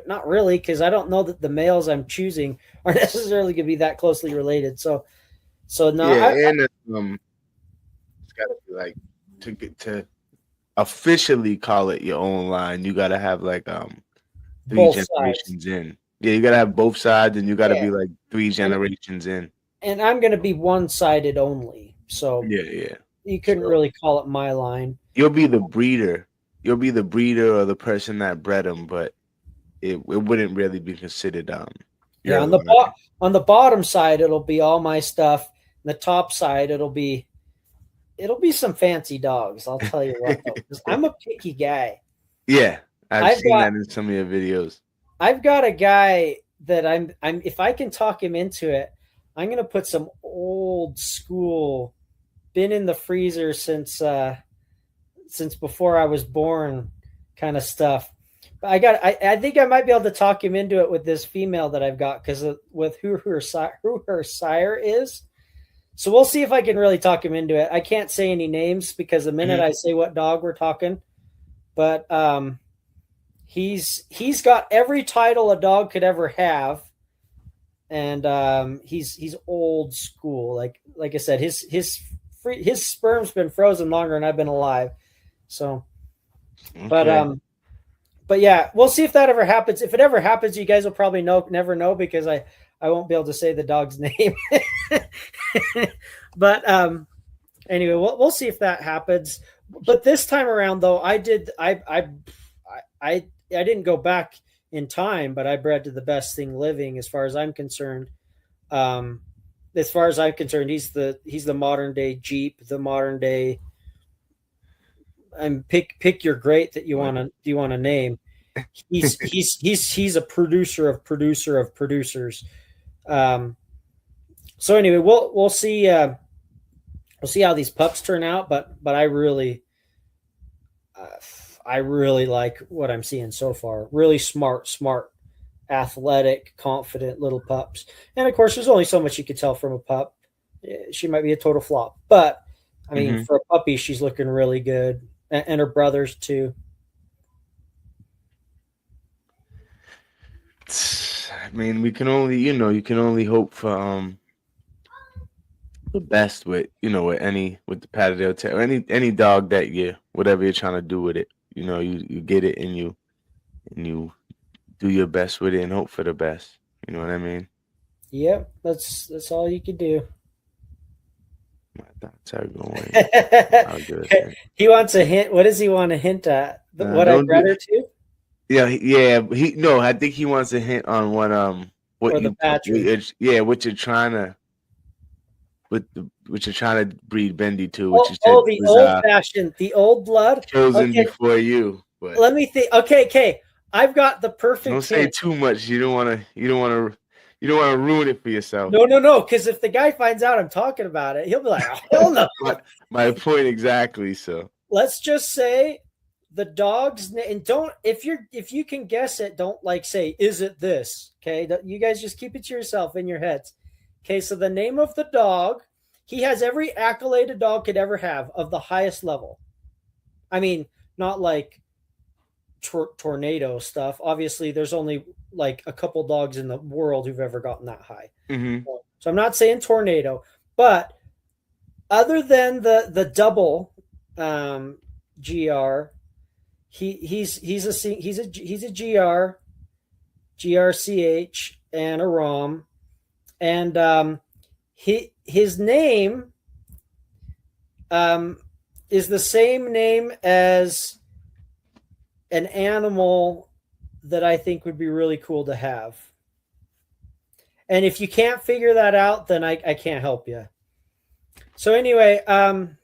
not really, because I don't know that the males I'm choosing are necessarily going to be that closely related. So no. Yeah, it's got to be like to get to officially call it your own line. You got to have like 3 generations in. Yeah, you got to have both sides, and you got to be like 3 generations in. And I'm going to be one-sided only. So yeah. You couldn't really call it my line. You'll be the breeder. You'll be the breeder or the person that bred them, but it wouldn't really be considered. On the bottom side, it'll be all my stuff. The top side, it'll be some fancy dogs. I'll tell you what, because I'm a picky guy. Yeah, I've seen that in some of your videos. I've got a guy that I'm. If I can talk him into it, I'm going to put some old school, been in the freezer since before I was born kind of stuff. But I think I might be able to talk him into it with this female that I've got, because with who her sire is. So we'll see if I can really talk him into it. I can't say any names, because the minute I say what dog we're talking, but he's got every title a dog could ever have, and he's old school. Like I said, his sperm's been frozen longer than I've been alive. So, Okay. but yeah, we'll see if that ever happens. If it ever happens, you guys will probably never know, because I won't be able to say the dog's name. But anyway, we'll see if that happens. But this time around, though, I didn't go back in time, but I bred to the best thing living, as far as I'm concerned. Um, as far as I'm concerned, he's the modern day Jeep, the modern day. And pick your great that you want to name. He's a producer of producers. So anyway, we'll see how these pups turn out, but I really like what I'm seeing so far. Really smart, athletic, confident little pups. And of course, there's only so much you can tell from a pup. She might be a total flop, but I mean, for a puppy, she's looking really good, and her brothers too. I mean, we can only, you can only hope for the best with the Patterdale Terrier, any dog that whatever you're trying to do with it, you get it, and you do your best with it and hope for the best. You know what I mean? Yep, that's all you can do. My thoughts are going. He wants a hint. What does he want to hint at? What I bred her to? Yeah. No, I think he wants a hint on what what you're trying to. Which you're trying to breed Bendy to, which the old fashioned, the old blood chosen before you. But let me think. Okay, I've got the perfect. Don't say too much. You don't want to ruin it for yourself. No. Because if the guy finds out I'm talking about it, he'll be like, "Oh, hell no." My point exactly. So let's just say the dog's name, and don't if you can guess it, don't say, "Is it this?" Okay, you guys just keep it to yourself in your heads. Okay, so the name of the dog, he has every accolade a dog could ever have of the highest level. I mean, not like tornado stuff. Obviously, there's only like a couple dogs in the world who've ever gotten that high. Mm-hmm. So I'm not saying tornado, but other than the double GR, he's a GR, GRCH, and a ROM. And his name is the same name as an animal that I think would be really cool to have. And if you can't figure that out, then I can't help you. So anyway, and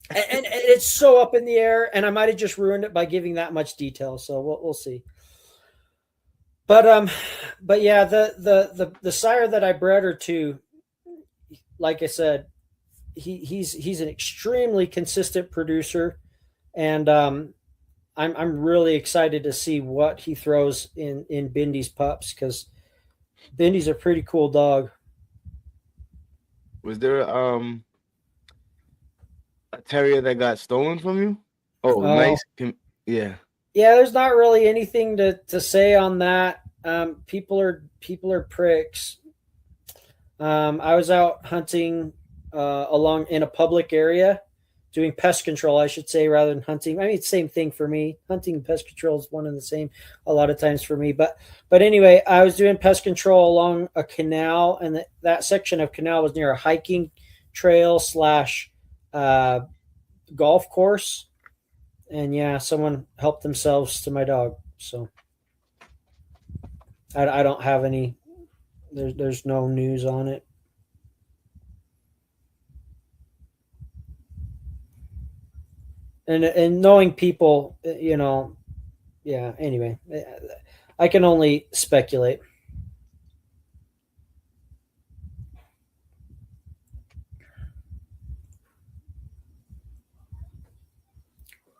it's so up in the air, and I might have just ruined it by giving that much detail. So we'll see. But yeah, the sire that I bred her to, like I said, he's an extremely consistent producer, and I'm really excited to see what he throws in Bindy's pups, because Bindy's a pretty cool dog. Was there a terrier that got stolen from you? Oh, nice. Yeah. Yeah, there's not really anything to say on that. People are pricks. I was out hunting along in a public area, doing pest control, I should say, rather than hunting. I mean, it's the same thing for me. Hunting and pest control is one and the same a lot of times for me. But anyway, I was doing pest control along a canal, and that section of canal was near a hiking trail / golf course. And yeah, someone helped themselves to my dog. So I don't have any. There's no news on it. And knowing people, yeah. Anyway, I can only speculate.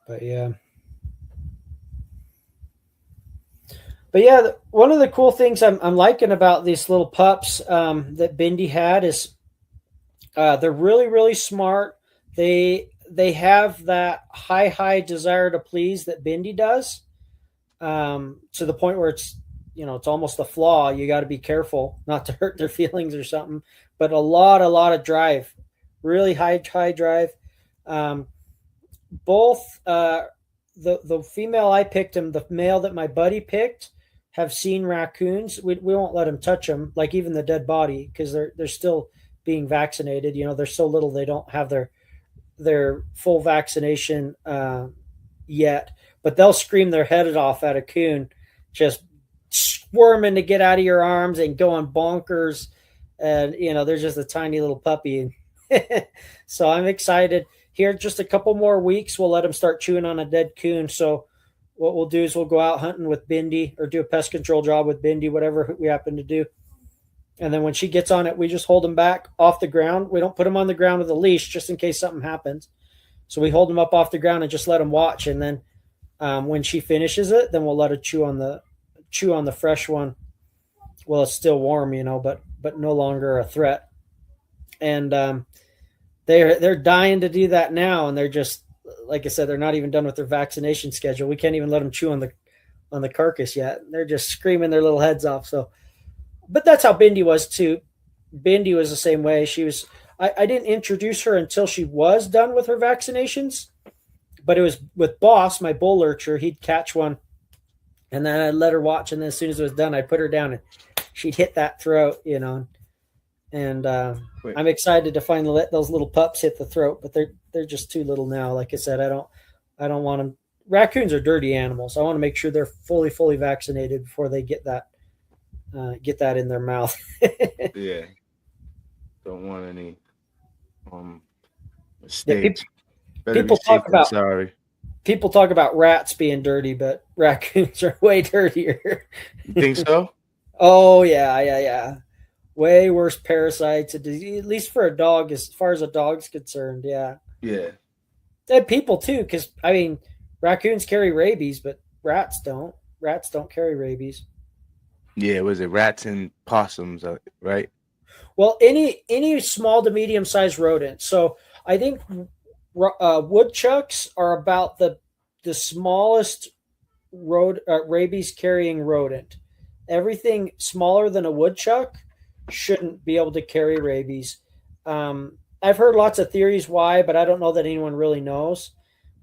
But yeah. But yeah, one of the cool things I'm liking about these little pups that Bindy had is they're really, really smart. They they have that high desire to please that Bindi does, to the point where it's, it's almost a flaw. You got to be careful not to hurt their feelings or something. But a lot of drive, really high drive. Both the female I picked and the male that my buddy picked have seen raccoons. We won't let them touch them, like even the dead body, because they're still being vaccinated. They're so little, they don't have their full vaccination yet, but they'll scream their head off at a coon, just squirming to get out of your arms and going bonkers. And they're just a tiny little puppy. So I'm excited. Here, just a couple more weeks, we'll let them start chewing on a dead coon. So what we'll do is we'll go out hunting with Bindi, or do a pest control job with Bindi, whatever we happen to do. And then when she gets on it, we just hold them back off the ground. We don't put them on the ground with a leash just in case something happens. So we hold them up off the ground and just let them watch. And then when she finishes it, then we'll let her chew on the fresh one. Well, it's still warm, but no longer a threat. And they're dying to do that now. And they're just, like I said, they're not even done with their vaccination schedule. We can't even let them chew on the carcass yet. They're just screaming their little heads off. So, but that's how Bindi was too. Bindi was the same way. She was, I didn't introduce her until she was done with her vaccinations, but it was with Boss, my bull lurcher. He'd catch one and then I'd let her watch. And then as soon as it was done, I'd put her down and she'd hit that throat, and I'm excited to finally let those little pups hit the throat, but they're just too little now. Like I said, I don't want them. Raccoons are dirty animals. I want to make sure they're fully vaccinated before they get that in their mouth. Yeah. Don't want any mistakes. People talk about rats being dirty, but raccoons are way dirtier. You think so? Oh yeah. Way worse parasites, at least for a dog, as far as a dog's concerned. Yeah. And people too, because raccoons carry rabies, but rats don't. Rats don't carry rabies. Yeah, was it rats and possums, right? Well, any small to medium sized rodent. So I think woodchucks are about the smallest rabies carrying rodent. Everything smaller than a woodchuck shouldn't be able to carry rabies. I've heard lots of theories why, but I don't know that anyone really knows.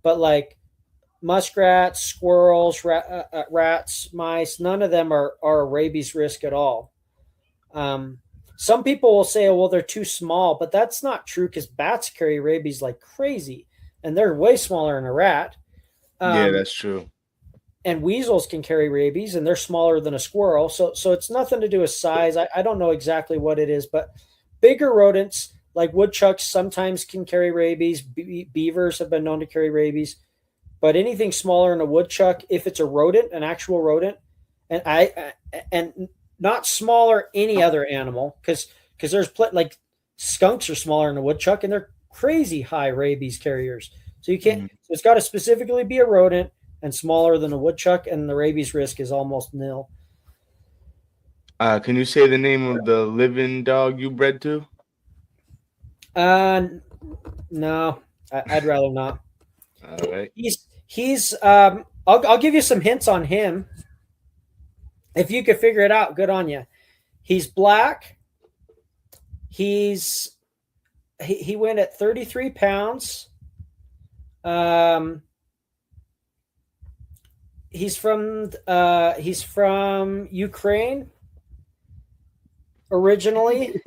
But like muskrats, squirrels, rats, mice, none of them are a rabies risk at all. Some people will say, oh, well, they're too small, but that's not true, because bats carry rabies like crazy, and they're way smaller than a rat. Yeah, that's true. And weasels can carry rabies, and they're smaller than a squirrel. So it's nothing to do with size. I don't know exactly what it is, but bigger rodents like woodchucks sometimes can carry rabies. Beavers have been known to carry rabies. But anything smaller than a woodchuck, if it's a rodent, an actual rodent, and not smaller any other animal, because there's like skunks are smaller than a woodchuck, and they're crazy high rabies carriers. So you can't. So it's got to specifically be a rodent and smaller than a woodchuck, and the rabies risk is almost nil. Can you say the name of the living dog you bred to? No, I'd rather not. All right. He's I'll give you some hints on him. If you could figure it out, good on you. He's black. He went at 33 pounds. He's from Ukraine originally,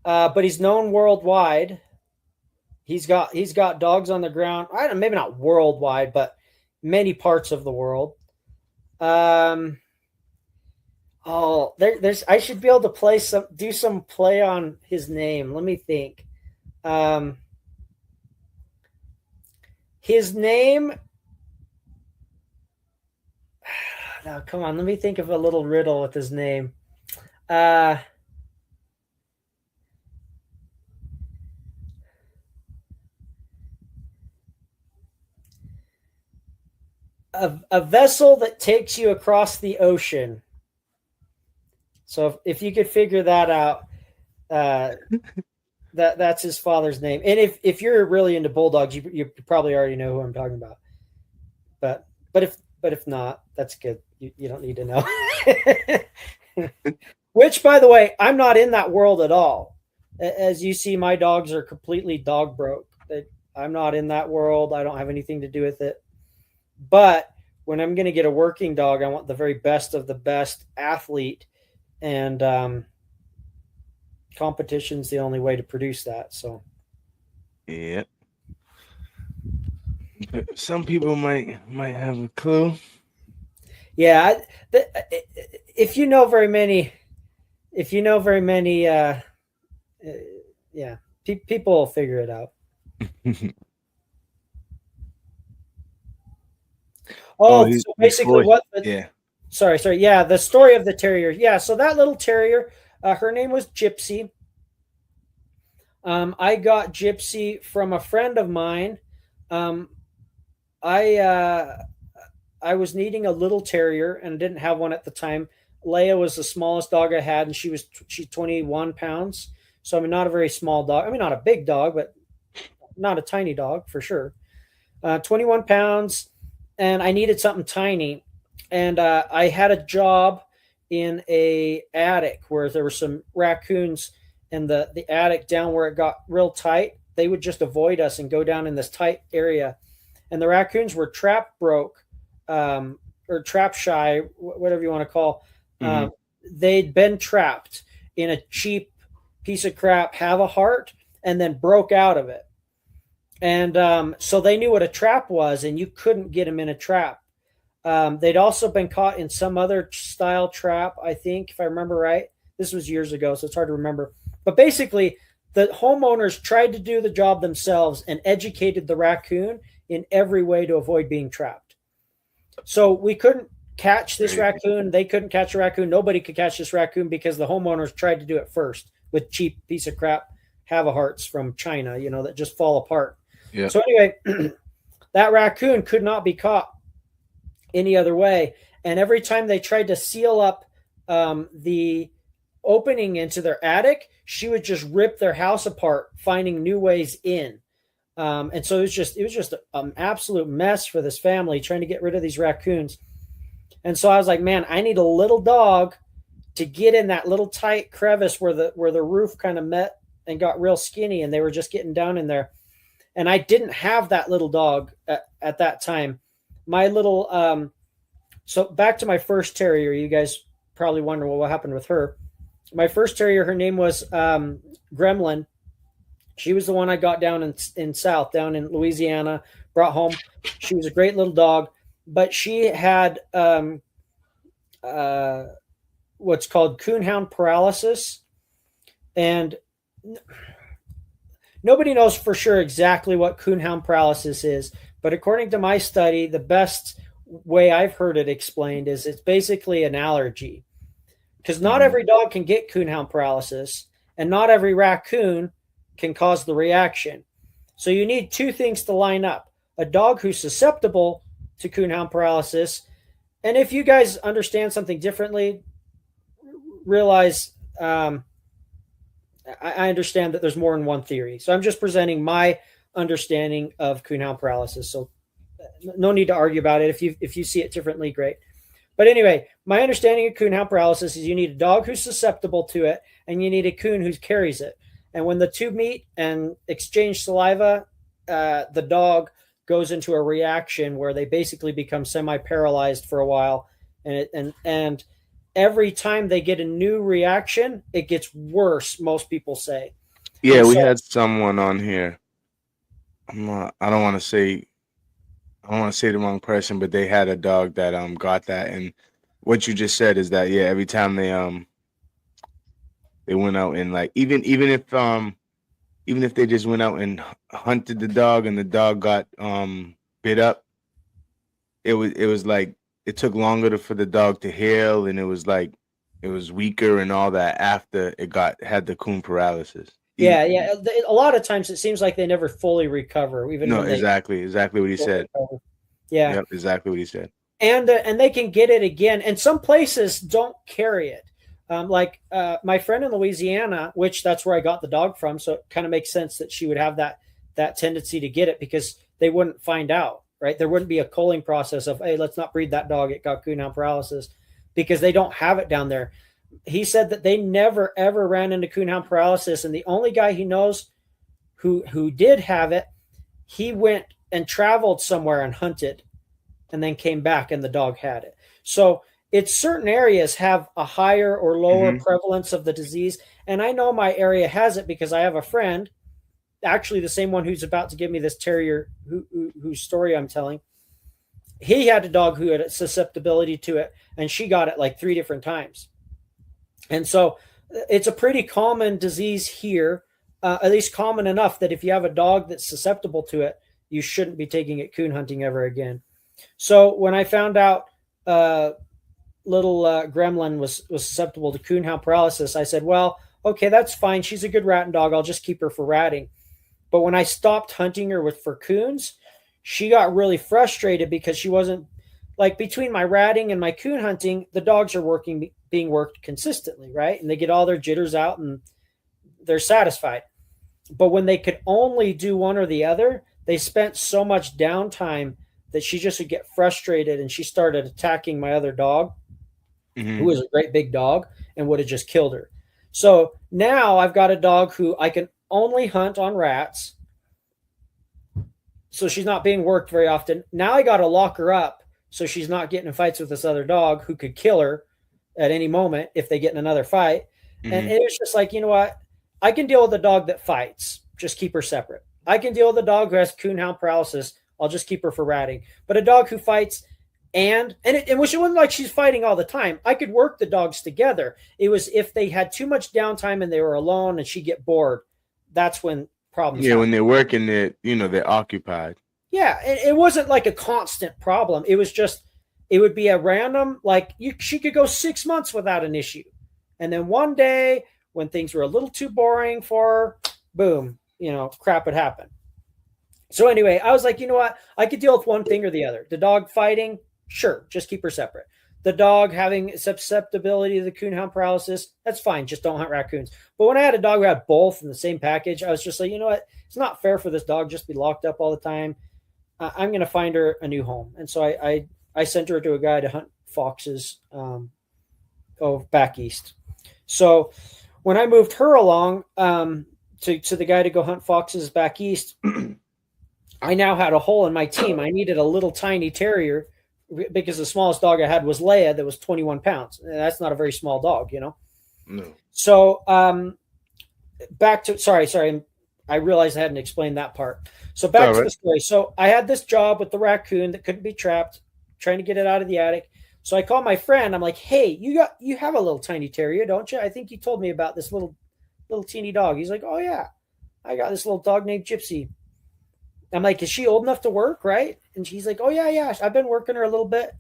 but he's known worldwide. He's got dogs on the ground. I don't know, maybe not worldwide, but many parts of the world. There's I should be able to do some play on his name. Let me think. His name. Now, come on. Let me think of a little riddle with his name. A vessel that takes you across the ocean. So if you could figure that out, That's his father's name. And if you're really into bulldogs, you probably already know who I'm talking about. But if not, that's good. You don't need to know. Which, by the way, I'm not in that world at all. As you see, my dogs are completely dog broke. I'm not in that world. I don't have anything to do with it. But when I'm going to get a working dog, I want the very best of the best athlete, and competition's the only way to produce that. So, yeah. Some people might have a clue. Yeah, if you know very many, yeah, people will figure it out. So basically, yeah. Sorry. Yeah, the story of the terrier. Yeah, so that little terrier, her name was Gypsy. I got Gypsy from a friend of mine. I was needing a little terrier and didn't have one at the time. Leia was the smallest dog I had, and she's 21 pounds. So I mean, not a very small dog. I mean, not a big dog, but not a tiny dog for sure. 21 pounds, and I needed something tiny. And I had a job in a attic where there were some raccoons, and the attic down where it got real tight, they would just avoid us and go down in this tight area. And the raccoons were trap broke, or trap shy, whatever you want to call. They'd been trapped in a cheap piece of crap, have a heart, and then broke out of it. And so they knew what a trap was, and you couldn't get them in a trap. They'd also been caught in some other style trap, I think, if I remember right. This was years ago, so it's hard to remember. But basically, the homeowners tried to do the job themselves and educated the raccoon in every way to avoid being trapped. So we couldn't catch this raccoon. They couldn't catch a raccoon. Nobody could catch this raccoon because the homeowners tried to do it first with cheap piece of crap have-a-hearts from China, that just fall apart. Yeah. So anyway, that raccoon could not be caught any other way. And every time they tried to seal up the opening into their attic, she would just rip their house apart, finding new ways in. And so it was just an absolute mess for this family trying to get rid of these raccoons. And so I was like, man, I need a little dog to get in that little tight crevice where the roof kind of met and got real skinny, and they were just getting down in there. And I didn't have that little dog at that time. My little, so back to my first terrier, you guys probably wonder, well, what happened with her? My first terrier, her name was Gremlin. She was the one I got down down in Louisiana, brought home. She was a great little dog, but she had what's called coonhound paralysis. And nobody knows for sure exactly what coonhound paralysis is, but according to my study, the best way I've heard it explained is it's basically an allergy. Because not every dog can get coonhound paralysis, and not every raccoon can cause the reaction. So you need two things to line up: a dog who's susceptible to coonhound paralysis, and if you guys understand something differently, realize I understand that there's more than one theory. So I'm just presenting my understanding of coonhound paralysis. So no need to argue about it. If you see it differently, great. But anyway, my understanding of coonhound paralysis is you need a dog who's susceptible to it, and you need a coon who carries it. And when the two meet and exchange saliva, the dog goes into a reaction where they basically become semi-paralyzed for a while. And every time they get a new reaction, it gets worse, most people say. Yeah, we had someone on here. I don't want to say the wrong person, but they had a dog that got that. And what you just said is that, yeah, every time they went out and, like, even if they just went out and hunted the dog and the dog got bit up, it was like it took longer for the dog to heal, and it was like it was weaker and all that after it had the coon paralysis. Yeah. A lot of times it seems like they never fully recover. Exactly what he said. Recover. Yeah, yep, exactly what he said. And they can get it again, and some places don't carry it. My friend in Louisiana, which that's where I got the dog from, so it kind of makes sense that she would have that tendency to get it because they wouldn't find out, right? There wouldn't be a culling process of, hey, let's not breed that dog. It got coonhound paralysis because they don't have it down there. He said that they never ever ran into coonhound paralysis, and the only guy he knows who did have it, he went and traveled somewhere and hunted, and then came back, and the dog had it. So it's certain areas have a higher or lower prevalence of the disease. And I know my area has it because I have a friend, actually the same one who's about to give me this terrier whose story I'm telling. He had a dog who had a susceptibility to it, and she got it like 3 different times. And so it's a pretty common disease here, at least common enough that if you have a dog that's susceptible to it, you shouldn't be taking it coon hunting ever again. So when I found out little gremlin was susceptible to coonhound paralysis, I said, well, okay, that's fine. She's a good ratting dog. I'll just keep her for ratting. But when I stopped hunting her for coons, she got really frustrated because she wasn't, like, between my ratting and my coon hunting, the dogs are being worked consistently, right? And they get all their jitters out and they're satisfied. But when they could only do one or the other, they spent so much downtime that she just would get frustrated, and she started attacking my other dog, who was a great big dog, and would have just killed her. So now I've got a dog who I can only hunt on rats. So she's not being worked very often. Now I got to lock her up so she's not getting in fights with this other dog who could kill her at any moment if they get in another fight. And it was just like, you know what? I can deal with a dog that fights. Just keep her separate. I can deal with a dog who has coonhound paralysis. I'll just keep her for ratting. But a dog who fights and it wasn't like she's fighting all the time. I could work the dogs together. It was if they had too much downtime and they were alone and she'd get bored. That's when problems happen. When they're working, they're occupied. Yeah, it wasn't like a constant problem. It was just, it would be a random, like she could go 6 months without an issue. And then one day when things were a little too boring for her, boom, crap would happen. So anyway, I was like, you know what? I could deal with one thing or the other. The dog fighting, sure, just keep her separate. The dog having susceptibility to the coonhound paralysis, that's fine. Just don't hunt raccoons. But when I had a dog who had both in the same package, I was just like, you know what? It's not fair for this dog just to be locked up all the time. I'm going to find her a new home. And so I sent her to a guy to hunt foxes back east. So when I moved her along to the guy to go hunt foxes back east, I now had a hole in my team. I needed a little tiny terrier because the smallest dog I had was Leia that was 21 pounds. That's not a very small dog, No. So back to, sorry. I realized I hadn't explained that part. So back to the story. So I had this job with the raccoon that couldn't be trapped, trying to get it out of the attic. So I called my friend. I'm like, hey, you have a little tiny terrier, don't you? I think you told me about this little teeny dog. He's like, oh yeah, I got this little dog named Gypsy. I'm like, is she old enough to work, right? And she's like, oh yeah, I've been working her a little bit.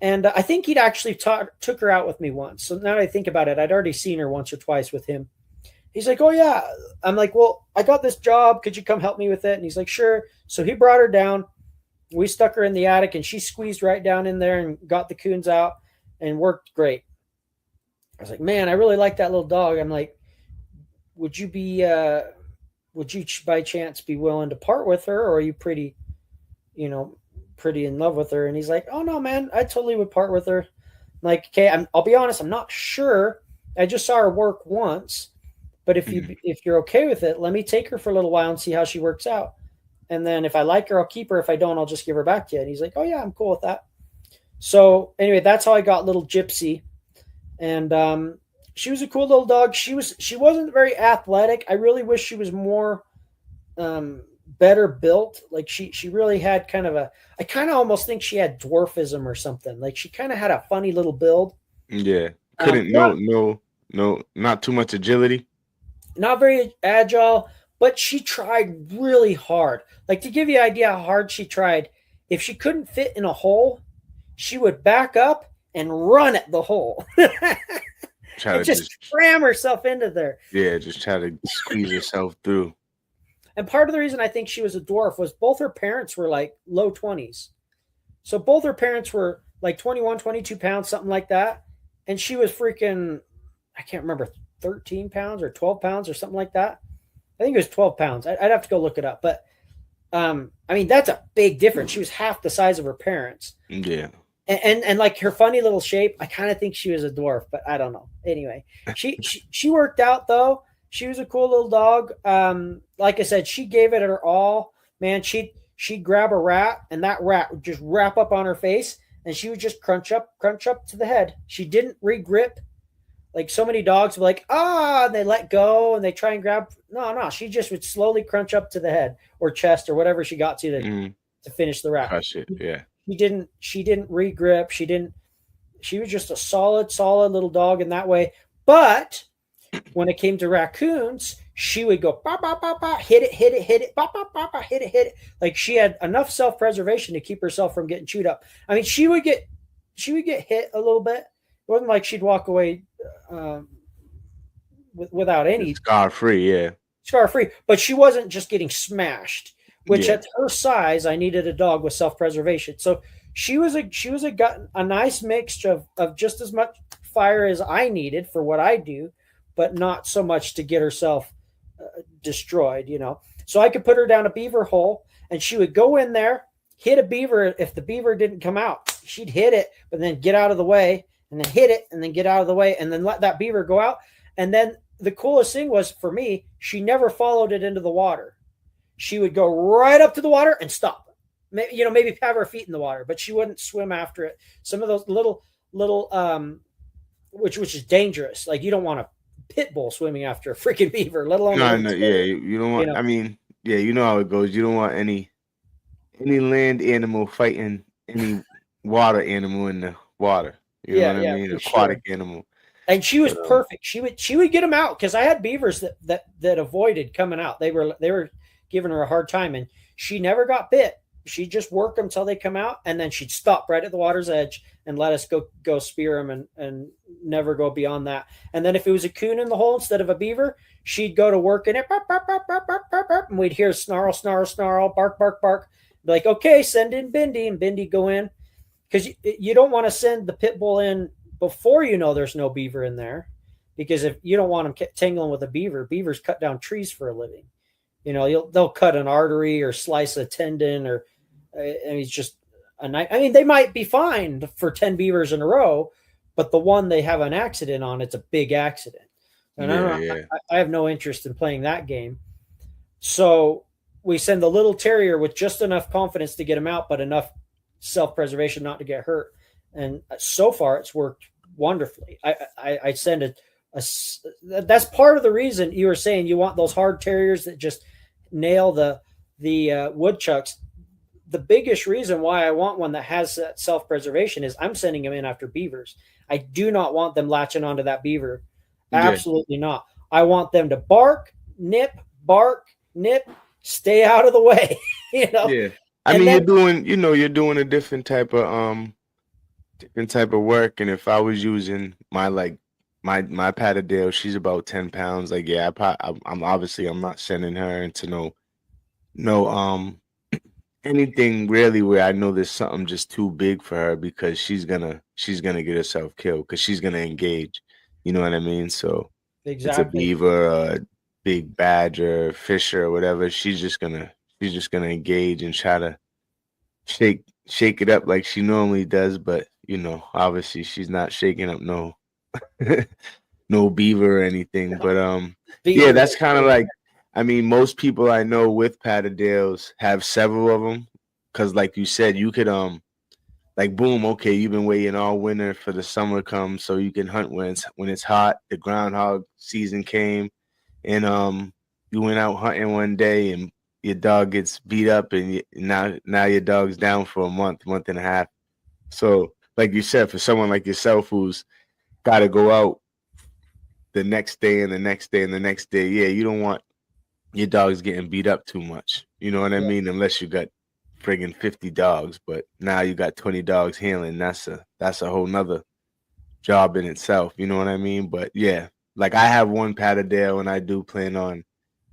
And I think he'd actually took her out with me once. So now that I think about it, I'd already seen her once or twice with him. He's like, oh yeah. I'm like, well, I got this job. Could you come help me with it? And he's like, sure. So he brought her down. We stuck her in the attic, and she squeezed right down in there and got the coons out and worked great. I was like, man, I really like that little dog. I'm like, would you by chance be willing to part with her, or are you pretty in love with her? And he's like, oh no, man, I totally would part with her. I'm like, okay, I'll be honest, I'm not sure. I just saw her work once, but if you're okay with it, let me take her for a little while and see how she works out. And then if I like her, I'll keep her. If I don't, I'll just give her back to you. And he's like, oh yeah, I'm cool with that. So anyway, that's how I got little Gypsy. And she was a cool little dog. She wasn't very athletic. I really wish she was more better built. Like she really had I kind of almost think she had dwarfism or something. Like she kind of had a funny little build. Yeah. Not too much agility. Not very agile, but she tried really hard. Like, to give you an idea how hard she tried, if she couldn't fit in a hole, she would back up and run at the hole. Just cram herself into there. Yeah, just try to squeeze herself through. And part of the reason I think she was a dwarf was both her parents were like low 20s. So both her parents were like 21, 22 pounds, something like that. And she was freaking I can't remember, 13 pounds or 12 pounds or something like that. I think it was 12 pounds. I'd have to go look it up. But I mean, that's a big difference. She was half the size of her parents. Yeah. And like her funny little shape, I kind of think she was a dwarf, but I don't know. Anyway, she worked out though. She was a cool little dog. Like I said, she gave it her all. Man, she'd grab a rat, and that rat would just wrap up on her face, and she would just crunch up to the head. She didn't re-grip. Like so many dogs were like, and they let go and they try and grab. No, she just would slowly crunch up to the head or chest or whatever she got to finish the rat. Crush it, yeah. She didn't re-grip. She was just a solid little dog in that way. But when it came to raccoons, she would go bah, bah, bah, bah, hit it, bah, bah, bah, bah, hit it. Like she had enough self-preservation to keep herself from getting chewed up. I mean, she would get hit a little bit. It wasn't like she'd walk away without any scar-free, but she wasn't just getting smashed. Which at her size, I needed a dog with self-preservation. So she was a nice mixture of just as much fire as I needed for what I do, but not so much to get herself destroyed, you know. So I could put her down a beaver hole, and she would go in there, hit a beaver. If the beaver didn't come out, she'd hit it, but then get out of the way, and then hit it, and then get out of the way, and then let that beaver go out. And then the coolest thing was, for me, she never followed it into the water. She would go right up to the water and stop. Maybe have her feet in the water, but she wouldn't swim after it. Some of those little, which is dangerous. Like you don't want a pit bull swimming after a freaking beaver, let alone. No, you don't want. I mean, you know how it goes. You don't want any land animal fighting any water animal in the water. You know what I mean? Aquatic animal. And she was perfect. She would get them out because I had beavers that avoided coming out. They were giving her a hard time, and she never got bit. She'd just work them till they come out, and then she'd stop right at the water's edge and let us go spear them and never go beyond that. And then if it was a coon in the hole instead of a beaver, she'd go to work in it, and we'd hear snarl, snarl, snarl, bark, bark, bark. Be like, okay, send in Bindi, and Bindi go in, because you don't want to send the pit bull in before you know there's no beaver in there, because if you don't want them tangling with a beaver, beavers cut down trees for a living. You know, they'll cut an artery or slice a tendon, or it's just a night. I mean, they might be fined for 10 beavers in a row, but the one they have an accident on, it's a big accident. And I have no interest in playing that game. So we send the little terrier with just enough confidence to get him out, but enough self-preservation not to get hurt. And so far, it's worked wonderfully. I send that's part of the reason you were saying you want those hard terriers that just nail the woodchucks. The biggest reason why I want one that has that self-preservation is I'm sending them in after beavers. I do not want them latching onto that beaver. Absolutely not. I want them to bark, nip, stay out of the way. Yeah. I mean, you're doing a different type of work. And if I was using my Patterdale, she's about 10 pounds. Like, I'm obviously not sending her into no anything really where I know there's something just too big for her, because she's gonna get herself killed, because she's gonna engage. You know what I mean? So exactly. It's a beaver, a big badger, fisher, or whatever. She's just gonna engage and try to shake it up like she normally does. But obviously she's not shaking up no beaver or anything. But that's kind of like, I mean, most people I know with Patterdales have several of them, because like you said, you could like, boom, okay, you've been waiting all winter for the summer comes so you can hunt when it's hot. The groundhog season came, and you went out hunting one day and your dog gets beat up, and now your dog's down for a month and a half. So like you said, for someone like yourself who's got to go out the next day and the next day and the next day, you don't want your dog's getting beat up too much. You know what I mean? Unless you got friggin' 50 dogs, but now you got 20 dogs handling. That's a whole nother job in itself. You know what I mean? But like I have one Patterdale, and I do plan on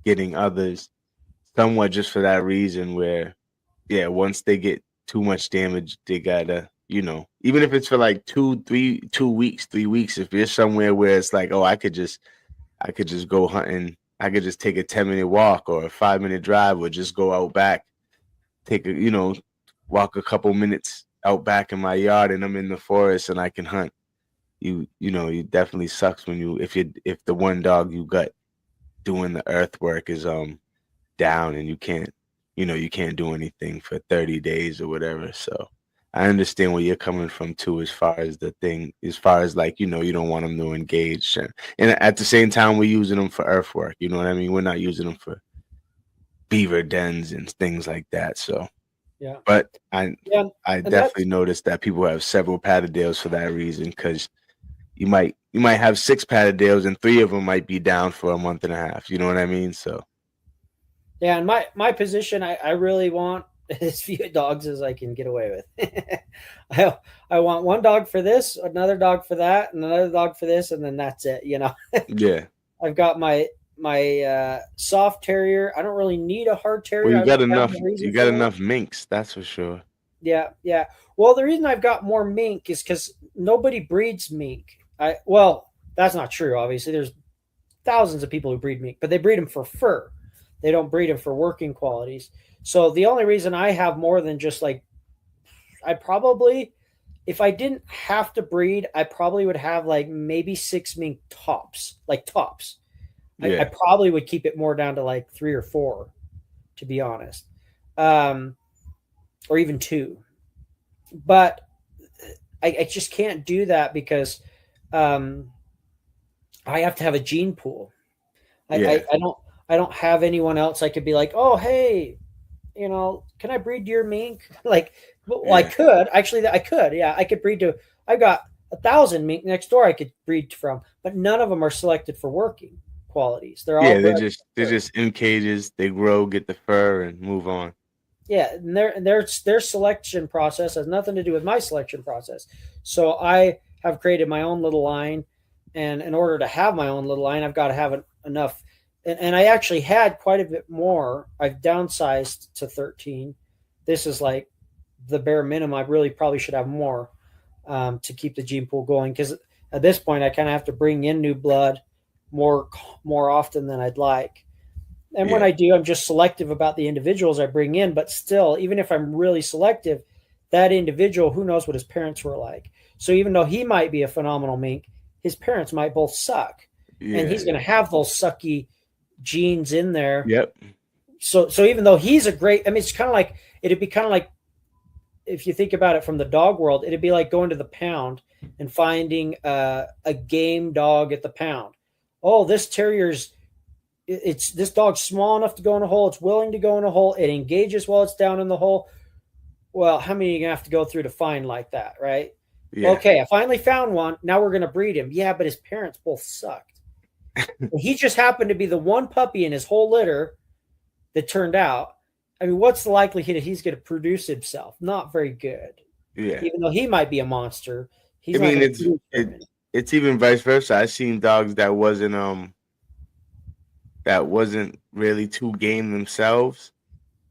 getting others, somewhat just for that reason, where once they get too much damage, they gotta you know, even if it's for like 2 weeks, 3 weeks, if you're somewhere where it's like, oh, I could just go hunting. I could just take a 10-minute walk or a 5-minute drive, or just go out back, take a, walk a couple minutes out back in my yard, and I'm in the forest and I can hunt. You definitely sucks when if the one dog you got doing the earthwork is down, and you can't do anything for 30 days or whatever. So I understand where you're coming from too, as far as like, you don't want them to engage. And at the same time, we're using them for earthwork. You know what I mean? We're not using them for beaver dens and things like that. So, yeah. But I and definitely noticed that people have several Patterdales for that reason, because you might have 6 Patterdales and 3 of them might be down for a month and a half. You know what I mean? So. Yeah, and my position, I really want as few dogs as I can get away with. I want one dog for this, another dog for that, and another dog for this, and then that's it. Yeah. I've got my soft terrier. I don't really need a hard terrier. Well, you got enough. You got enough minks, that's for sure. Yeah, yeah. Well, the reason I've got more mink is because nobody breeds mink. Well, that's not true. Obviously, there's thousands of people who breed mink, but they breed them for fur. They don't breed them for working qualities. So the only reason I have more than just like, if I didn't have to breed, I probably would have like maybe 6 mink tops, like tops. Yeah. I probably would keep it more down to like 3 or 4, to be honest, or even 2. But I just can't do that because I have to have a gene pool. I don't have anyone else I could be like, oh, hey, can I breed your mink? Like, well, yeah. I could actually. I could. Yeah, I could breed to. I've got 1,000 mink next door I could breed from, but none of them are selected for working qualities. They're all they're just in cages. They grow, get the fur, and move on. Yeah, and their selection process has nothing to do with my selection process. So I have created my own little line, and in order to have my own little line, I've got to have enough. And I actually had quite a bit more. I've downsized to 13. This is like the bare minimum. I really probably should have more to keep the gene pool going, because at this point I kind of have to bring in new blood more often than I'd like. And when I do, I'm just selective about the individuals I bring in. But still, even if I'm really selective, that individual, who knows what his parents were like. So even though he might be a phenomenal mink, his parents might both suck. And he's going to have those sucky genes in there. Yep. So even though he's a great, it's kind of like, it'd be kind of like, if you think about it from the dog world, it'd be like going to the pound and finding a game dog at the pound. Oh, this dog's small enough to go in a hole. It's willing to go in a hole. It engages while it's down in the hole. Well, how many are you going to have to go through to find like that, right? Yeah. Okay, I finally found one. Now we're going to breed him. Yeah, but his parents both sucked. He just happened to be the one puppy in his whole litter that turned out. What's the likelihood that he's going to produce himself? Not very good. Yeah. Even though he might be a monster. It's even vice versa. I've seen dogs that wasn't really too game themselves,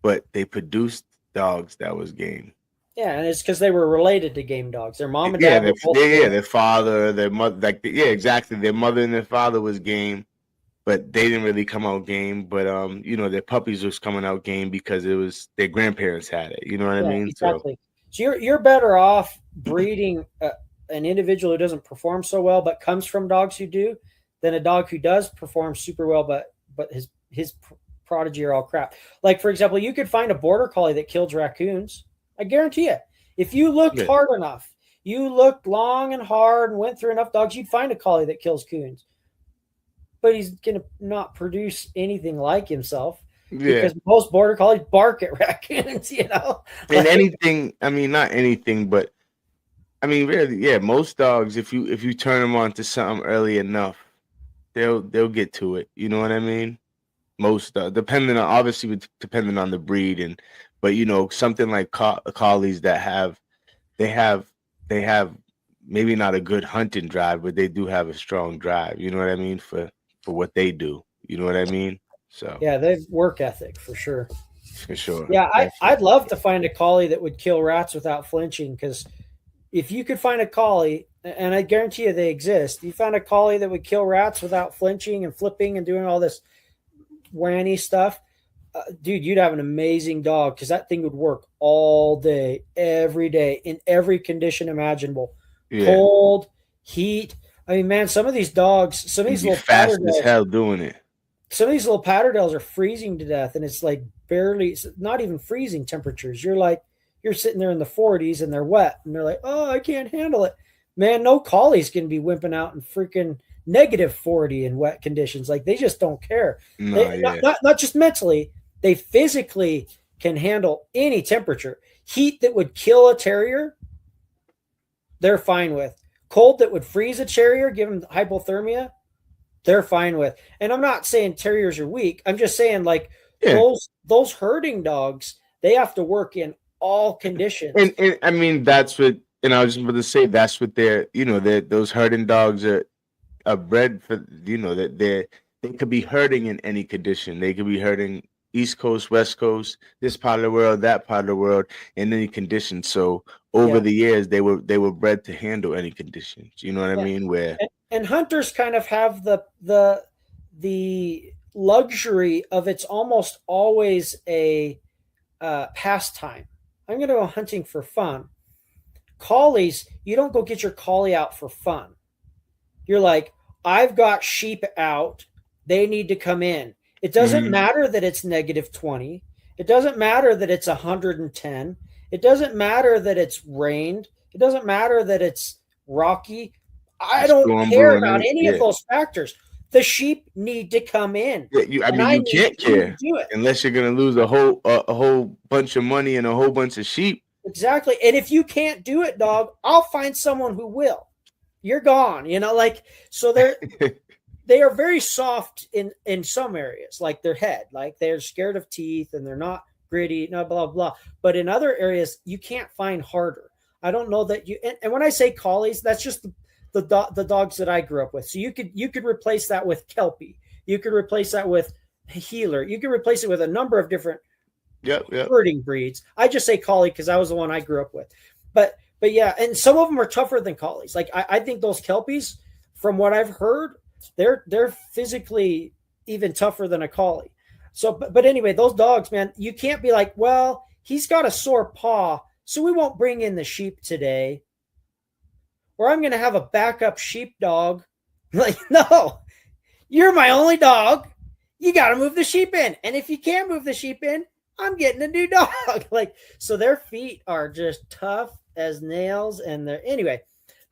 but they produced dogs that was game. Yeah, and it's because they were related to game dogs. Their mom and dad. Their father, their mother, exactly. Their mother and their father was game, but they didn't really come out game. But their puppies was coming out game because it was their grandparents had it. You know what I mean? Exactly. So you're better off breeding an individual who doesn't perform so well, but comes from dogs who do, than a dog who does perform super well, but his prodigy are all crap. Like, for example, you could find a border collie that kills raccoons. I guarantee you, if you looked hard enough, you looked long and hard and went through enough dogs, you'd find a collie that kills coons. But he's going to not produce anything like himself because most border collies bark at raccoons, And anything, not anything, but really, most dogs, if you turn them on to something early enough, they'll get to it. You know what I mean? Most depending on the breed, but something like collies that have maybe not a good hunting drive, but they do have a strong drive. You know what I mean, for what they do. You know what I mean? So yeah, they have work ethic for sure. For sure. Yeah, I'd love to find a collie that would kill rats without flinching, because if you could find a collie, and I guarantee you they exist, you found a collie that would kill rats without flinching and flipping and doing all this wanny stuff, dude, you'd have an amazing dog because that thing would work all day, every day, in every condition imaginable. Yeah. Cold, heat. I mean, man, some of these dogs, some of You'd these be little fast as Patterdales, hell doing it. some of these little Patterdales are freezing to death, and it's like barely, not even freezing temperatures. You're sitting there in the 40s and they're wet, and they're like, oh, I can't handle it. Man, no collie's going to be wimping out in freaking negative 40 in wet conditions. Like they just don't care. No, yeah. Not just mentally, they physically can handle any temperature. Heat that would kill a terrier, they're fine with. Cold that would freeze a terrier, give them hypothermia, they're fine with. And I'm not saying terriers are weak. I'm just saying like those herding dogs, they have to work in all conditions. And I mean that's what, and I was just about to say that's what they're, those herding dogs are bred for, that they could be herding in any condition. They could be herding East Coast, West Coast, this part of the world, that part of the world, in any condition. So over the years, they were bred to handle any conditions. You know what I mean? Where and hunters kind of have the luxury of it's almost always a pastime. I'm going to go hunting for fun. Collies, you don't go get your collie out for fun. You're like, I've got sheep out. They need to come in. It doesn't matter that it's negative 20. It doesn't matter that it's 110. It doesn't matter that it's rained. It doesn't matter that it's rocky. I don't care about any of those factors. The sheep need to come in. Yeah, you can't care unless you're going to lose a whole bunch of money and a whole bunch of sheep. Exactly. And if you can't do it, dog, I'll find someone who will. You're gone. So they are very soft in some areas, like their head, like they're scared of teeth and they're not gritty, blah, blah, blah. But in other areas, you can't find harder. I don't know that and when I say collies, that's just the dogs that I grew up with. So you could replace that with Kelpie. You could replace that with Healer. You could replace it with a number of different herding breeds. I just say collie because that was the one I grew up with. But yeah, and some of them are tougher than collies. Like I think those Kelpies, from what I've heard, they're physically even tougher than a collie. So, but anyway, those dogs, man, you can't be like, well, he's got a sore paw, so we won't bring in the sheep today. Or I'm going to have a backup sheep dog. Like, no, you're my only dog. You got to move the sheep in. And if you can't move the sheep in, I'm getting a new dog. Like, so their feet are just tough as nails. And anyway,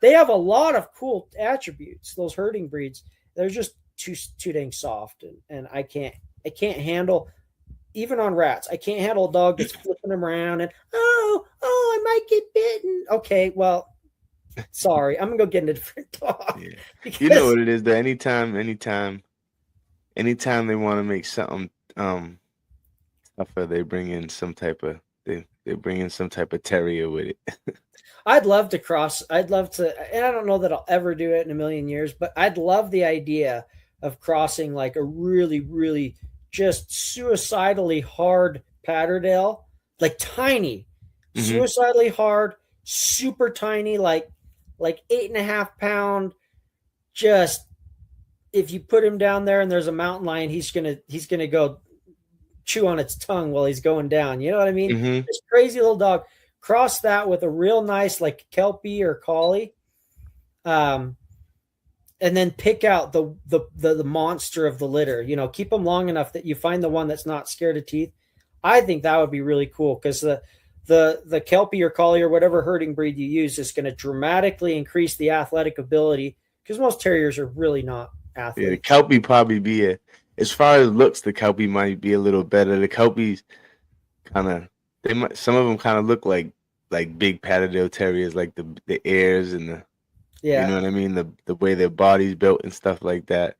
they have a lot of cool attributes. Those herding breeds, they're just too dang soft. And I can't handle, even on rats, I can't handle a dog that's flipping them around and, oh, I might get bitten. Okay, well, sorry, I'm gonna go get a different dog. Yeah. You know what it is, though. Anytime they want to make something tougher, they bring in some type of terrier with it. I'd love to and I don't know that I'll ever do it in a million years, but I'd love the idea of crossing like a really, really just suicidally hard Patterdale, like tiny, suicidally hard, super tiny, like 8.5 pound. Just if you put him down there and there's a mountain lion, he's gonna go chew on its tongue while he's going down. You know what I mean? This crazy little dog. Cross that with a real nice like Kelpie or collie, and then pick out the monster of the litter. Keep them long enough that you find the one that's not scared of teeth. I think that would be really cool because the Kelpie or collie or whatever herding breed you use is going to dramatically increase the athletic ability because most terriers are really not athletes. Yeah, the Kelpie probably as far as looks, the Kelpie might be a little better. The Kelpies some of them kind of look like big Patterdale Terriers, like the ears and the you know what I mean, the way their body's built and stuff like that.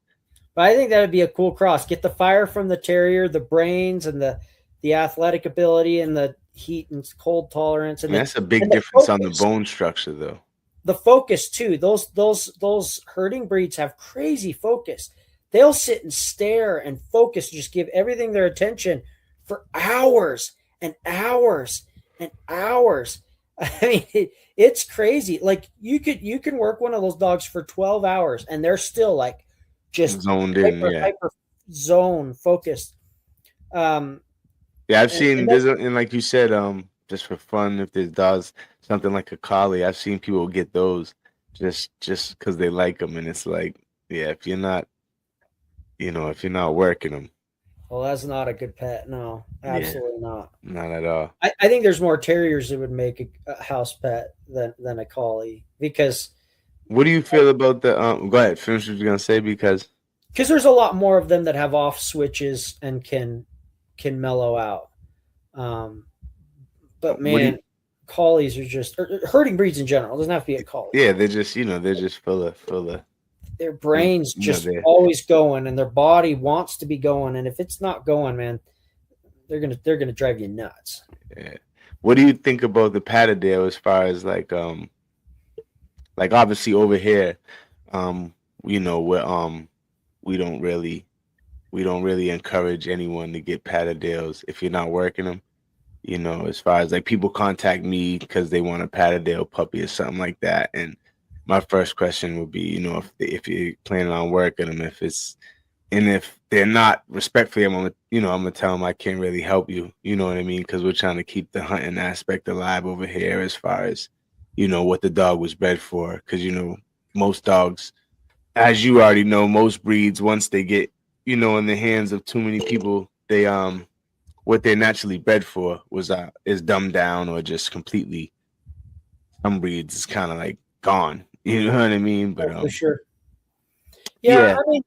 But I think that would be a cool cross. Get the fire from the terrier, the brains, and the athletic ability, and the heat and cold tolerance. And that's a big difference on the bone structure, though. The focus too. Those herding breeds have crazy focus. They'll sit and stare and focus, just give everything their attention for hours and hours and hours. I mean, it's crazy. Like you can work one of those dogs for 12 hours and they're still like just Zoned in, yeah. hyper zone focused. Yeah, I've And seen then, there's and like you said, just for fun, if there's dogs, something like a collie, I've seen people get those just because they like them, and it's like, yeah, if you're not, if you're not working them, well, that's not a good pet. No, yeah, absolutely not. not at all. I think there's more terriers that would make a house pet than a collie What do you feel about the Go ahead, finish what you're gonna say because there's a lot more of them that have off switches and can mellow out. Um, but what do you? man, collies are just or herding breeds in general. It doesn't have to be a collie. Yeah, they're just full of Their and brains just they're always going, and their body wants to be going. And if it's not going, man, they're gonna drive you nuts. yeah. What do you think about the Patterdale as far as like obviously over here, we're we don't really we don't really encourage anyone to get Patterdales if you're not working them. As far as like people contact me because they want a Patterdale puppy or something like that, and my first question would be, if you're planning on working them, if they're not, respectfully, I'm gonna tell them I can't really help you. You know what I mean? Because we're trying to keep the hunting aspect alive over here, as far as what the dog was bred for. Because most dogs, as you already know, most breeds, once they get in the hands of too many people, they what they're naturally bred for is dumbed down, or just completely, some breeds is kind of like gone. You know what I mean? But For sure. Yeah, yeah, I mean,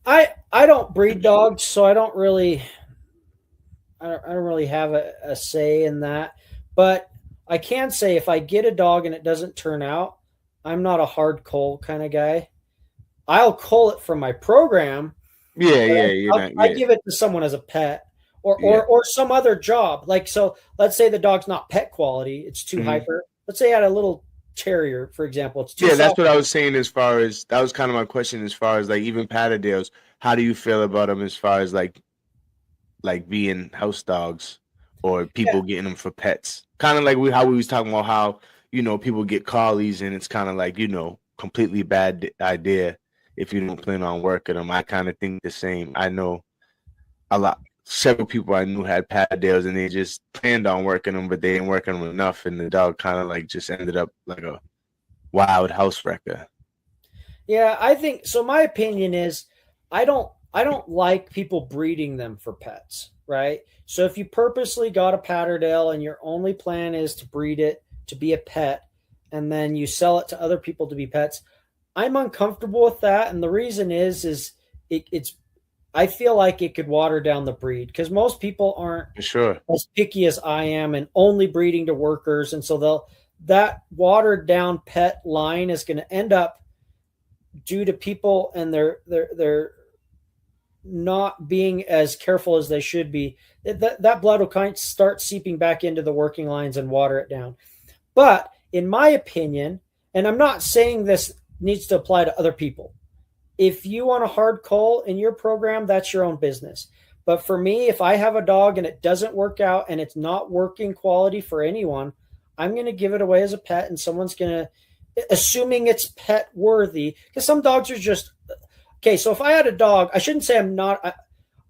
I don't breed dogs, so I don't really have a say in that. But I can say if I get a dog and it doesn't turn out, I'm not a hard cull kind of guy. I'll cull it from my program, yeah, but yeah. You're not, I yeah, give it to someone as a pet or yeah. some other job. Like so, let's say the dog's not pet quality; it's too Mhm. hyper. Let's say I had a little terrier, for example. It's too Yeah, that's soft. what I was saying. As far as that was kind of my question, as far as like even Patterdales, how do you feel about them as far as like being house dogs, or Yeah, people getting them for pets? Kind of like how we was talking about how people get collies, and it's kind of like completely bad idea if you don't plan on working them. I kind of think the same. I know several people I knew had Patterdales, and they just planned on working them, but they didn't work them enough, and the dog kind of like just ended up like a wild house wrecker. yeah. I think so. My opinion is, I don't like people breeding them for pets, right? So if you purposely got a Patterdale and your only plan is to breed it to be a pet, and then you sell it to other people to be pets, I'm uncomfortable with that. And the reason is it's I feel like it could water down the breed because most people aren't For sure. as picky as I am and only breeding to workers. And so that watered down pet line is going to end up due to people and their not being as careful as they should be. That blood will kind of start seeping back into the working lines and water it down. But in my opinion, and I'm not saying this needs to apply to other people, if you want a hard cull in your program, that's your own business. But for me, if I have a dog and it doesn't work out and it's not working quality for anyone, I'm going to give it away as a pet, and someone's going to, assuming it's pet worthy, because some dogs are just okay. So if I had a dog, I shouldn't say I'm not.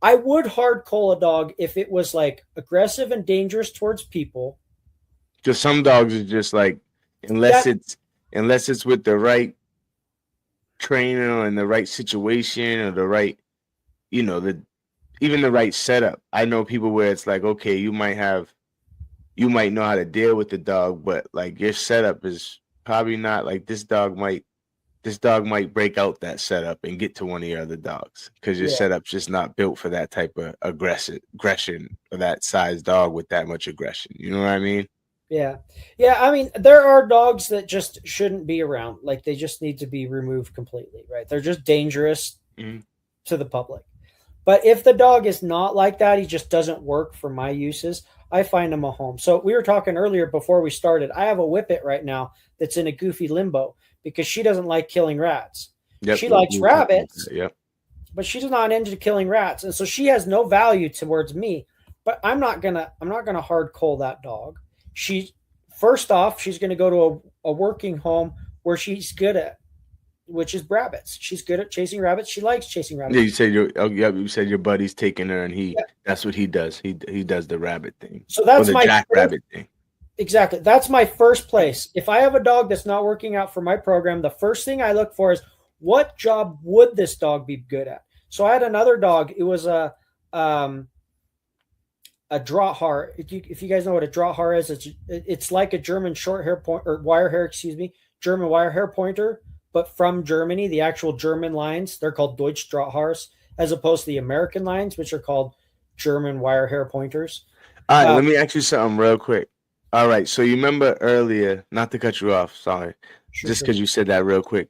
I would hard cull a dog if it was like aggressive and dangerous towards people. Because some dogs are just like, unless That it's with the right trainer and the right situation, or the right, the even the right setup. I know people where it's like, okay, you might know how to deal with the dog, but like your setup is probably not like this dog might break out that setup and get to one of your other dogs because your yeah. setup's just not built for that type of aggression, or that size dog with that much aggression. You know what I mean? Yeah. Yeah. I mean, there are dogs that just shouldn't be around. Like they just need to be removed completely, right? They're just dangerous Mhm. to the public. But if the dog is not like that, he just doesn't work for my uses, I find him a home. So we were talking earlier before we started. I have a whippet right now that's in a goofy limbo because she doesn't like killing rats. Yep. She likes rabbits, Yep. but she's not into killing rats. And so she has no value towards me. But I'm not gonna hard cull that dog. She first off, she's going to go to a working home where she's good at, which is rabbits. She's good at chasing rabbits. She likes chasing rabbits. Yeah, you said your buddy's taking her, and that's what he does. He does the rabbit thing. So that's my jackrabbit thing. Exactly. That's my first place. If I have a dog that's not working out for my program, the first thing I look for is what job would this dog be good at? So I had another dog. It was a Drahthaar. If you guys know what a Drahthaar is, it's like a German short hair or wire hair, German wire hair pointer, but from Germany. The actual German lines, they're called Deutsch Drahthaars, as opposed to the American lines, which are called German wire hair pointers. All right, let me ask you something real quick. All right, so you remember earlier, not to cut you off, sorry, just because you said that real quick.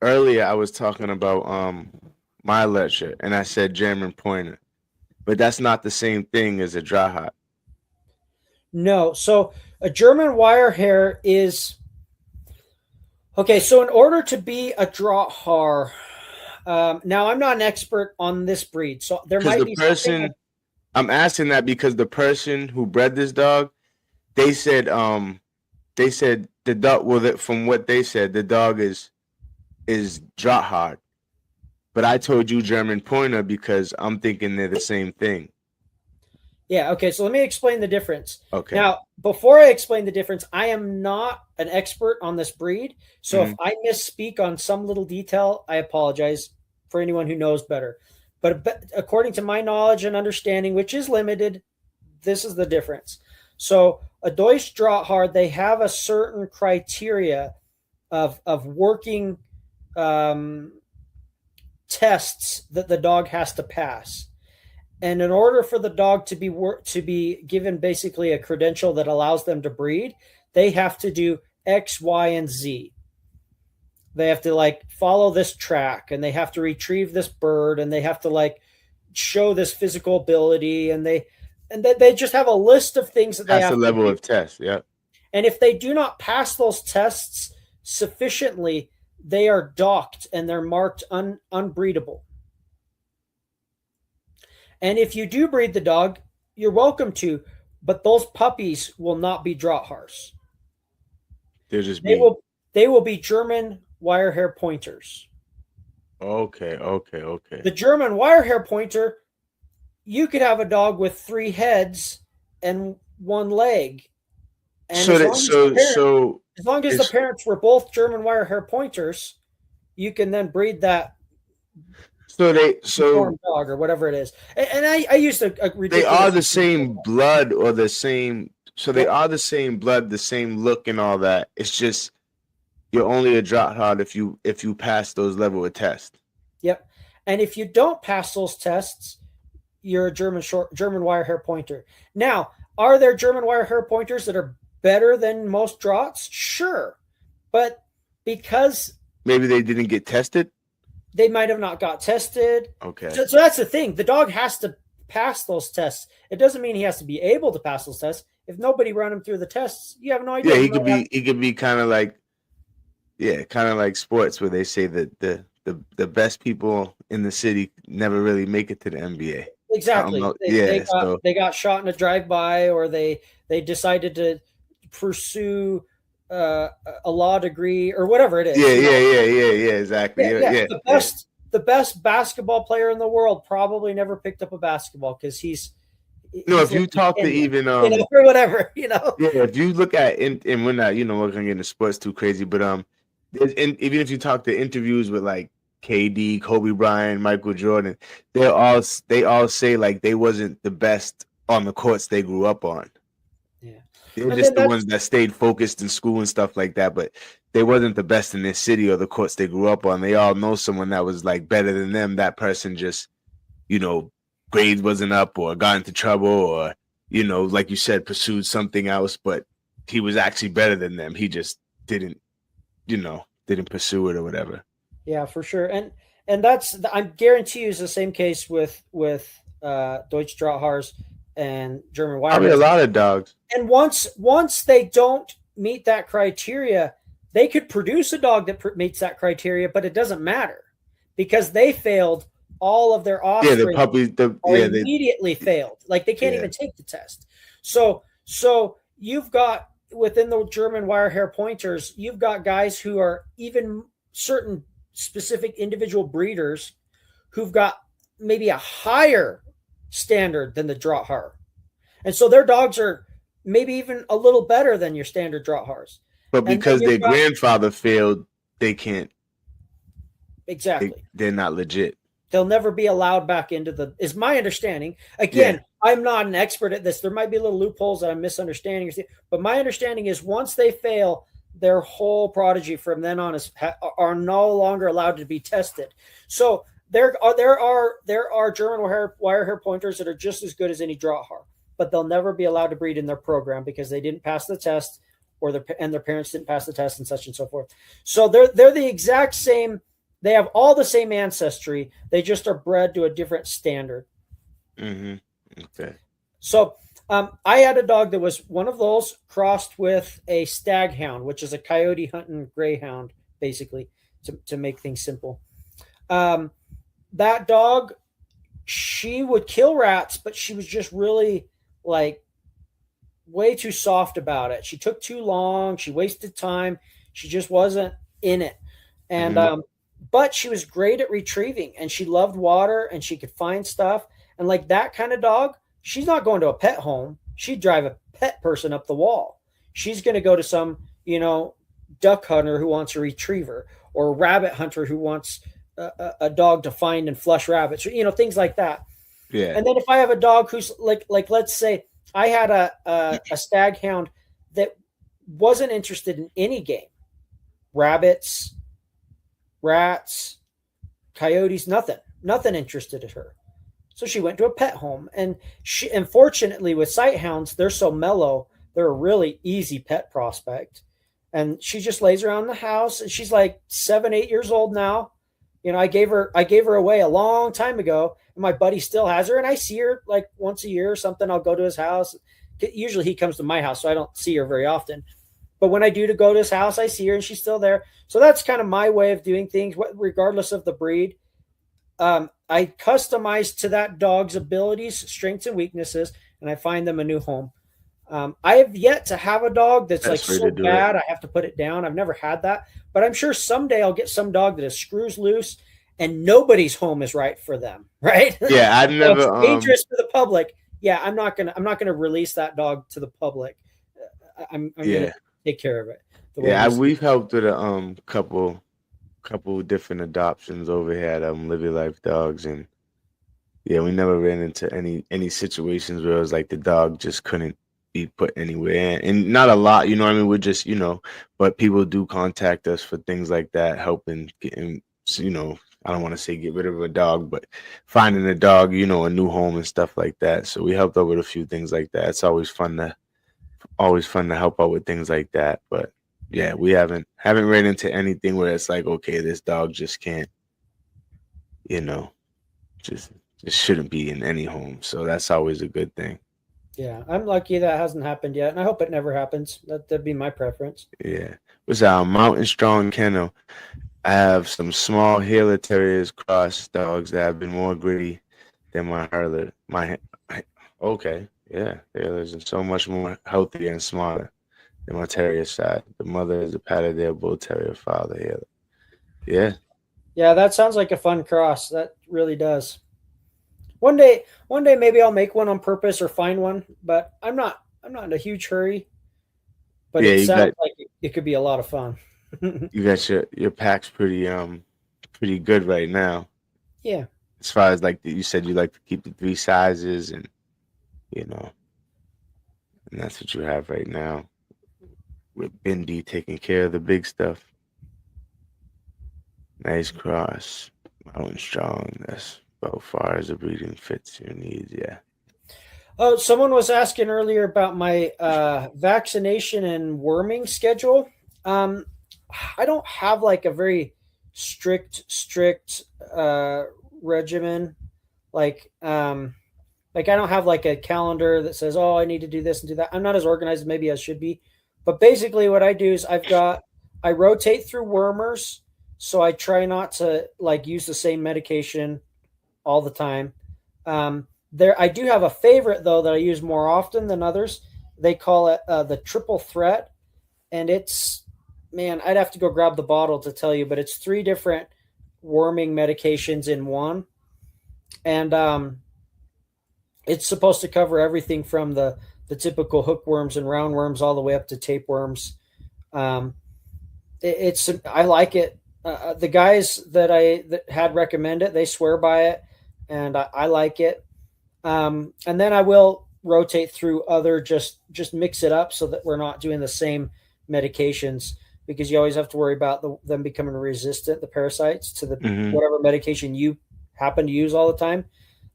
Earlier I was talking about my lecture, and I said German pointer, but that's not the same thing as a Drahthaar. No, so a German wire hair is okay. So in order to be a Drahthaar, now I'm not an expert on this breed, so there might be something. I'm asking that because the person who bred this dog, they said the dog. Well, from what they said, the dog is Drahthaar, but I told you German pointer because I'm thinking they're the same thing. Yeah. Okay. So let me explain the difference. Okay. Now, before I explain the difference, I am not an expert on this breed, so if I misspeak on some little detail, I apologize for anyone who knows better. But according to my knowledge and understanding, which is limited, this is the difference. So a Deutsch Drahthaar, they have a certain criteria of working tests that the dog has to pass. And in order for the dog to be given basically a credential that allows them to breed, they have to do X, Y, and Z. They have to follow this track, and they have to retrieve this bird, and they have to show this physical ability, and they just have a list of things that they have. That's the level of test, yeah. And if they do not pass those tests sufficiently, they are docked and they're marked unbreedable. And if you do breed the dog, you're welcome to, but those puppies will not be Drahthaars. They will be German wire hair pointers. Okay. The German wire hair pointer, you could have a dog with 3 heads and 1 leg. And as long as the parents were both German wire hair pointers, you can then breed that dog or whatever it is. And I used a ridiculous. They are the same blood or the same. So they are the same blood, the same look, and all that. It's just you're only a Drahthaar if you pass those level of tests. Yep. And if you don't pass those tests, you're a German wire hair pointer. Now, are there German wire hair pointers that are better than most Drahts? Sure. But because maybe they didn't get tested, they might have not got tested. Okay. So that's the thing. The dog has to pass those tests. It doesn't mean he has to be able to pass those tests. If nobody ran him through the tests, you have no idea. Yeah, he could be kind of like sports where they say that the best people in the city never really make it to the NBA. Exactly. They got shot in a drive-by, or they decided to pursue a law degree or whatever it is. Yeah, exactly. Yeah. The best basketball player in the world probably never picked up a basketball because he's if you talk to even or whatever, Yeah, if you look at and we're not, we're gonna get into sports too crazy, but even if you talk to interviews with KD, Kobe Bryant, Michael Jordan, they all say they wasn't the best on the courts they grew up on. Yeah. They're just the ones that stayed focused in school and stuff like that, but they wasn't the best in their city or the courts they grew up on. They all know someone that was better than them. That person just, grades wasn't up or got into trouble or, like you said, pursued something else, but he was actually better than them. He just didn't pursue it or whatever. Yeah, for sure. And that's, I guarantee you, is the same case with Deutsch Drahthaars and German wire. I mean, a lot of dogs. And once they don't meet that criteria, they could produce a dog that meets that criteria, but it doesn't matter because they failed all of their offspring. Yeah, the puppies immediately failed. They can't even take the test. So you've got within the German wire hair pointers, you've got guys who are even certain specific individual breeders who've got maybe a higher standard than the Drahthaar. And so their dogs are maybe even a little better than your standard Drahthaars. But because their grandfather failed, they can't. Exactly. They're not legit. They'll never be allowed back into the, is my understanding. Again, I'm not an expert at this. There might be little loopholes that I'm misunderstanding. But my understanding is once they fail, their whole prodigy from then on are no longer allowed to be tested. So there are German wire hair pointers that are just as good as any Drahthaar, but they'll never be allowed to breed in their program because they didn't pass the test, or their parents didn't pass the test, and such and so forth. So they're the exact same. They have all the same ancestry. They just are bred to a different standard. Mm-hmm. Okay. So I had a dog that was one of those crossed with a stag hound, which is a coyote hunting greyhound, basically, to make things simple. That dog, she would kill rats, but she was just really like way too soft about it. She took too long. She wasted time. She just wasn't in it. And but she was great at retrieving, and she loved water, and she could find stuff. And like that kind of dog, she's not going to a pet home. She'd drive a pet person up the wall. She's going to go to some, duck hunter who wants a retriever, or a rabbit hunter who wants a dog to find and flush rabbits, or, things like that. Yeah. And then if I have a dog who's like let's say I had a stag hound that wasn't interested in any game, rabbits, rats, coyotes, nothing interested in her. So she went to a pet home, and fortunately with sight hounds, they're so mellow, they're a really easy pet prospect. And she just lays around the house, and she's like 7-8 years old now. I gave her away a long time ago, and my buddy still has her, and I see her like once a year or something. I'll go to his house. Usually he comes to my house, so I don't see her very often. But when I do to go to his house, I see her, and she's still there. So that's kind of my way of doing things, regardless of the breed. I customize to that dog's abilities, strengths, and weaknesses, and I find them a new home. I have yet to have a dog that's like so bad I have to put it down. I've never had that, but I'm sure someday I'll get some dog that is screws loose and nobody's home is right for them. Right? Yeah, I've never so dangerous to the public. Yeah, I'm not gonna release that dog to the public. I'm gonna take care of it. We've helped with a couple different adoptions over here at Live Your Life Dogs, and we never ran into any situations where it was like the dog just couldn't be put anywhere, and not a lot, we're just, but people do contact us for things like that, helping getting, I don't want to say get rid of a dog, but finding a dog, a new home and stuff like that. So we helped out with a few things like that. It's always fun to help out with things like that. But yeah, we haven't ran into anything where it's like, okay, this dog just can't, just shouldn't be in any home. So that's always a good thing. Yeah, I'm lucky that hasn't happened yet, and I hope it never happens. That'd be my preference. Yeah. What's our Mountain Strong Kennel? I have some small Heeler Terriers cross dogs that have been more gritty than my Hurler. Okay, yeah, Heelers are so much more healthy and smarter than my Terrier side. The mother is a Patterdale Bull Terrier, father Heeler. Yeah. Yeah, that sounds like a fun cross. That really does. One day maybe I'll make one on purpose or find one, but I'm not in a huge hurry. But it sounds like it could be a lot of fun. You got your pack's pretty good right now. Yeah. As far as like you said, you like to keep the 3 sizes, and and that's what you have right now. With Bindi taking care of the big stuff. Nice cross, Mountain Strong. That's about far as the breeding fits your needs. Yeah. Oh, someone was asking earlier about my vaccination and worming schedule. I don't have like a very strict regimen. Like I don't have like a calendar that says, oh, I need to do this and do that. I'm not as organized as maybe I should be. But basically what I do is I rotate through wormers. So I try not to like use the same medication all the time. I do have a favorite though that I use more often than others. They call it the triple threat, and it's, man, I'd have to go grab the bottle to tell you, but it's 3 different worming medications in one, and it's supposed to cover everything from the typical hookworms and roundworms all the way up to tapeworms. I like it. The guys that had recommend it, they swear by it, and I like it. And then I will rotate through other, just mix it up so that we're not doing the same medications, because you always have to worry about them becoming resistant, the parasites, to the whatever medication you happen to use all the time.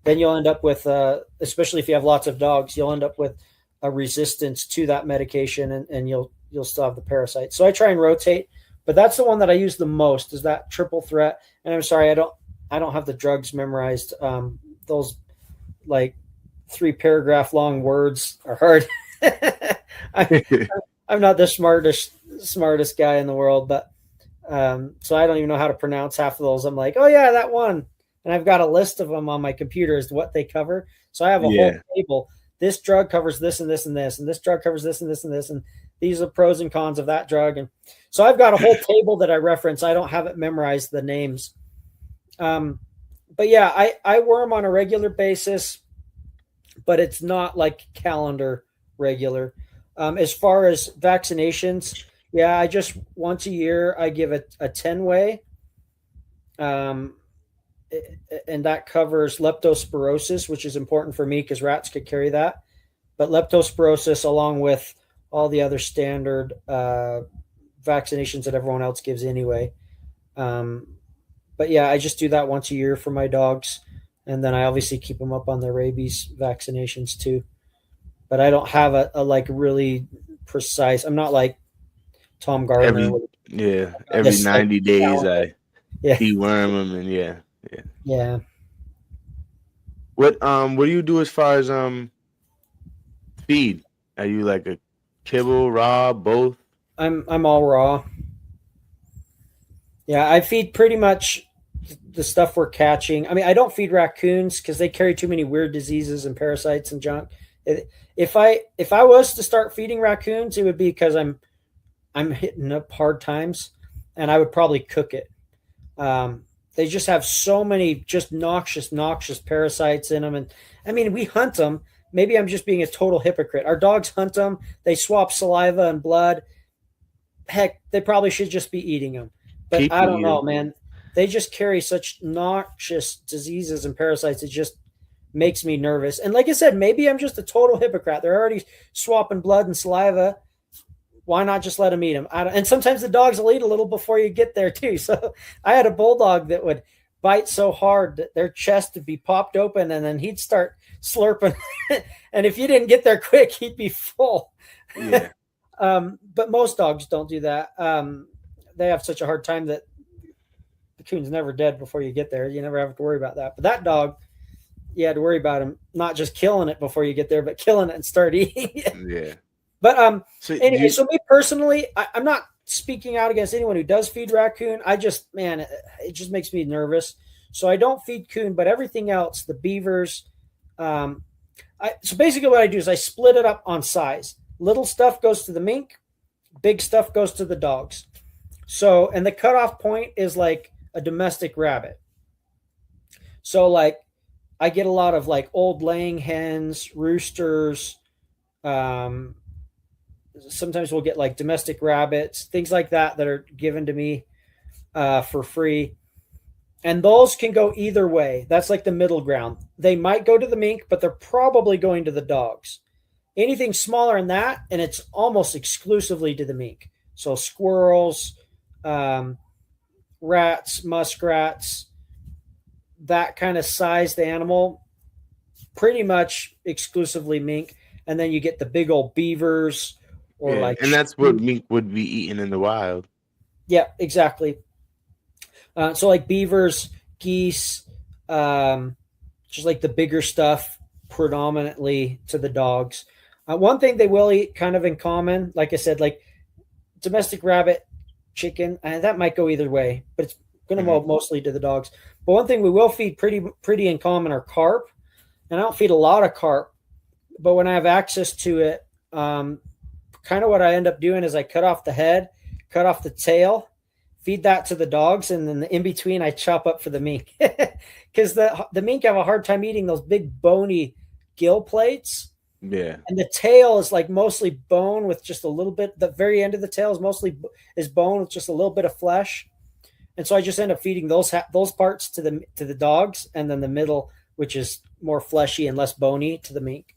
Then you'll end up with, especially if you have lots of dogs, you'll end up with a resistance to that medication, and you'll still have the parasites. So I try and rotate, but that's the one that I use the most, is that triple threat. And I'm sorry, I don't have the drugs memorized. Those like 3-paragraph long words are hard. I'm not the smartest guy in the world, but so I don't even know how to pronounce half of those. I'm like, oh yeah, that one. And I've got a list of them on my computer as to what they cover. So I have a whole table. This drug covers this and this and this, and this drug covers this and this and this, and these are pros and cons of that drug. And so I've got a whole table that I reference. I don't have it memorized, the names. But yeah, I worm on a regular basis, but it's not like calendar regular. As far as vaccinations, yeah, I just once a year I give a 10-way. And that covers leptospirosis, which is important for me because rats could carry that. But leptospirosis, along with all the other standard vaccinations that everyone else gives anyway. But yeah, I just do that once a year for my dogs. And then I obviously keep them up on their rabies vaccinations too. But I don't have a like really precise, I'm not like Tom Gardner. Every 90 days I deworm them, and yeah. What do you do as far as feed? Are you like a kibble, raw, both? I'm all raw. Yeah, I feed pretty much the stuff we're catching. I mean, I don't feed raccoons because they carry too many weird diseases and parasites and junk. If I was to start feeding raccoons, it would be because I'm hitting up hard times, and I would probably cook it. They just have so many just noxious parasites in them. And I mean, we hunt them. Maybe I'm just being a total hypocrite. Our dogs hunt them. They swap saliva and blood. Heck, they probably should just be eating them. But I don't know, man. They just carry such noxious diseases and parasites. It just makes me nervous. And like I said, maybe I'm just a total hypocrite. They're already swapping blood and saliva. Why not just let them eat them? And sometimes the dogs will eat a little before you get there too. So I had a bulldog that would bite so hard that their chest would be popped open, and then he'd start slurping. And if you didn't get there quick, he'd be full. Yeah. But most dogs don't do that. They have such a hard time that the coon's never dead before you get there. You never have to worry about that. But that dog, you had to worry about him not just killing it before you get there, but killing it and start eating it. Yeah. But anyway, so me personally, I'm not speaking out against anyone who does feed raccoon. I just, man, it just makes me nervous. So I don't feed coon, but everything else, the beavers. So basically what I do is I split it up on size. Little stuff goes to the mink, big stuff goes to the dogs. So, and the cutoff point is like a domestic rabbit. So like I get a lot of like old laying hens, roosters. Sometimes we'll get like domestic rabbits, things like that are given to me for free. And those can go either way. That's like the middle ground. They might go to the mink, but they're probably going to the dogs. Anything smaller than that, and it's almost exclusively to the mink. So squirrels, rats, muskrats, that kind of sized animal, pretty much exclusively mink. And then you get the big old beavers, or like, and that's what mink would be eating in the wild. Yeah, exactly. So like beavers, geese, just like the bigger stuff, predominantly to the dogs. One thing they will eat kind of in common, like I said, like domestic rabbit, chicken, and that might go either way, but it's going to go mostly to the dogs. But one thing we will feed pretty in common are carp. And I don't feed a lot of carp, but when I have access to it, Kind of what I end up doing is I cut off the head, cut off the tail, feed that to the dogs, and then the in between I chop up for the mink, because the mink have a hard time eating those big bony gill plates. Yeah. And the tail is like mostly bone with just a little bit. The very end of the tail is mostly is bone with just a little bit of flesh. And so I just end up feeding those parts to the dogs, and then the middle, which is more fleshy and less bony, to the mink.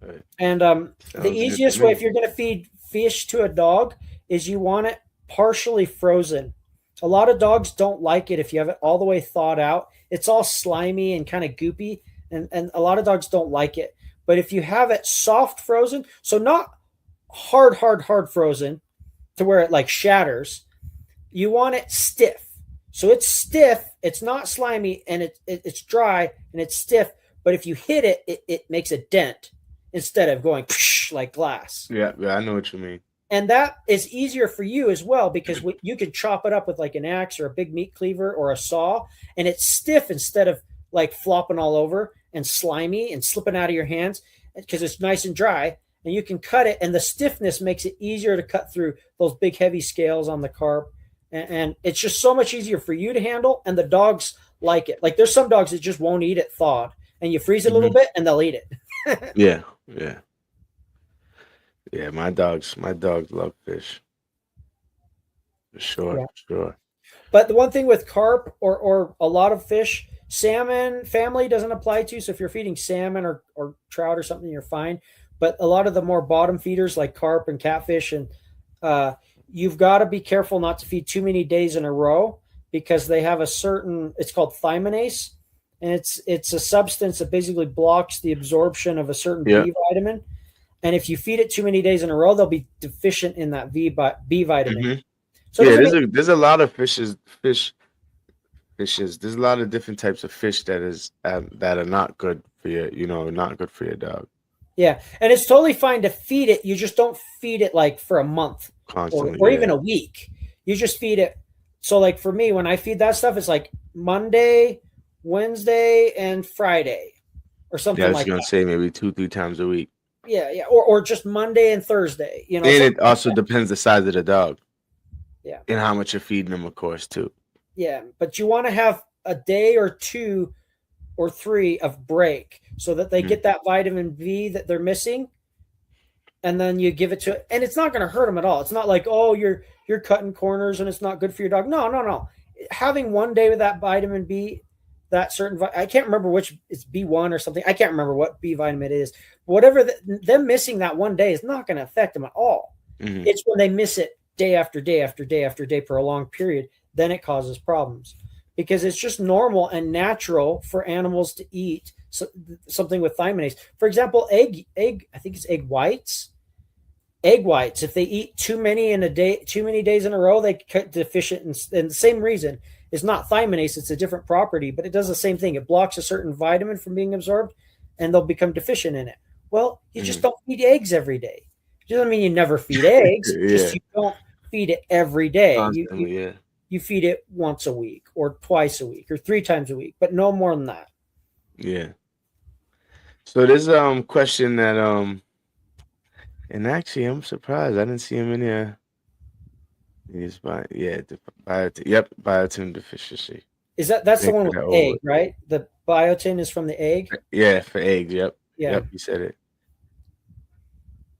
Right. And the easiest way, if you're going to feed fish to a dog, is you want it partially frozen. A lot of dogs don't like it if you have it all the way thawed out. It's all slimy and kind of goopy, and a lot of dogs don't like it. But if you have it soft frozen, so not hard frozen to where it like shatters, you want it stiff. So it's stiff, it's not slimy, and it's dry and it's stiff. But if you hit it, it makes a dent instead of going like glass. Yeah, I know what you mean. And that is easier for you as well, because you could chop it up with like an axe or a big meat cleaver or a saw, and it's stiff instead of like flopping all over and slimy and slipping out of your hands, because it's nice and dry, and you can cut it, and the stiffness makes it easier to cut through those big heavy scales on the carp. And it's just so much easier for you to handle, and the dogs like it. Like there's some dogs that just won't eat it thawed, and you freeze it a little bit and they'll eat it. Yeah. My dogs love fish. For sure. But the one thing with carp or a lot of fish, salmon family doesn't apply to. So if you're feeding salmon or trout or something, you're fine. But a lot of the more bottom feeders like carp and catfish, and you've got to be careful not to feed too many days in a row, because they have it's called thiaminase, and it's a substance that basically blocks the absorption of a certain B vitamin. And if you feed it too many days in a row, they'll be deficient in that B vitamin. Mm-hmm. So there's a lot of fishes. There's a lot of different types of fish that are not good for not good for your dog. Yeah, and it's totally fine to feed it. You just don't feed it like for a month or even a week. You just feed it. So like for me, when I feed that stuff, it's like Monday, Wednesday, and Friday or something like that. I was going to say maybe 2-3 times a week. Yeah. Or just Monday and Thursday. And it also depends the size of the dog. Yeah. And how much you're feeding them, of course, too. Yeah, but you want to have a day or 2 or 3 of break so that they get that vitamin B that they're missing, and then you give it to, and it's not going to hurt them at all. It's not like, oh, you're cutting corners and it's not good for your dog. No. Having one day with that vitamin B, that certain, I can't remember which, it's B1 or something. I can't remember what B vitamin it is. Whatever, them missing that one day is not going to affect them at all. Mm-hmm. It's when they miss it day after day after day after day for a long period, then it causes problems, because it's just normal and natural for animals to eat something with thiaminase. For example, egg, I think it's egg whites. Egg whites, if they eat too many days in a row, they get deficient. And the same reason is not thiaminase, it's a different property, but it does the same thing. It blocks a certain vitamin from being absorbed, and they'll become deficient in it. Well, you just don't feed eggs every day. It doesn't mean you never feed eggs. Just you don't feed it every day. You feed it once a week or twice a week or 3 times a week, but no more than that. Yeah. So there's a question that and actually I'm surprised I didn't see him in here. Biotin deficiency. That's the one with the egg, right? The biotin is from the egg? Yeah, for eggs, yep. Yeah. Yep, you said it.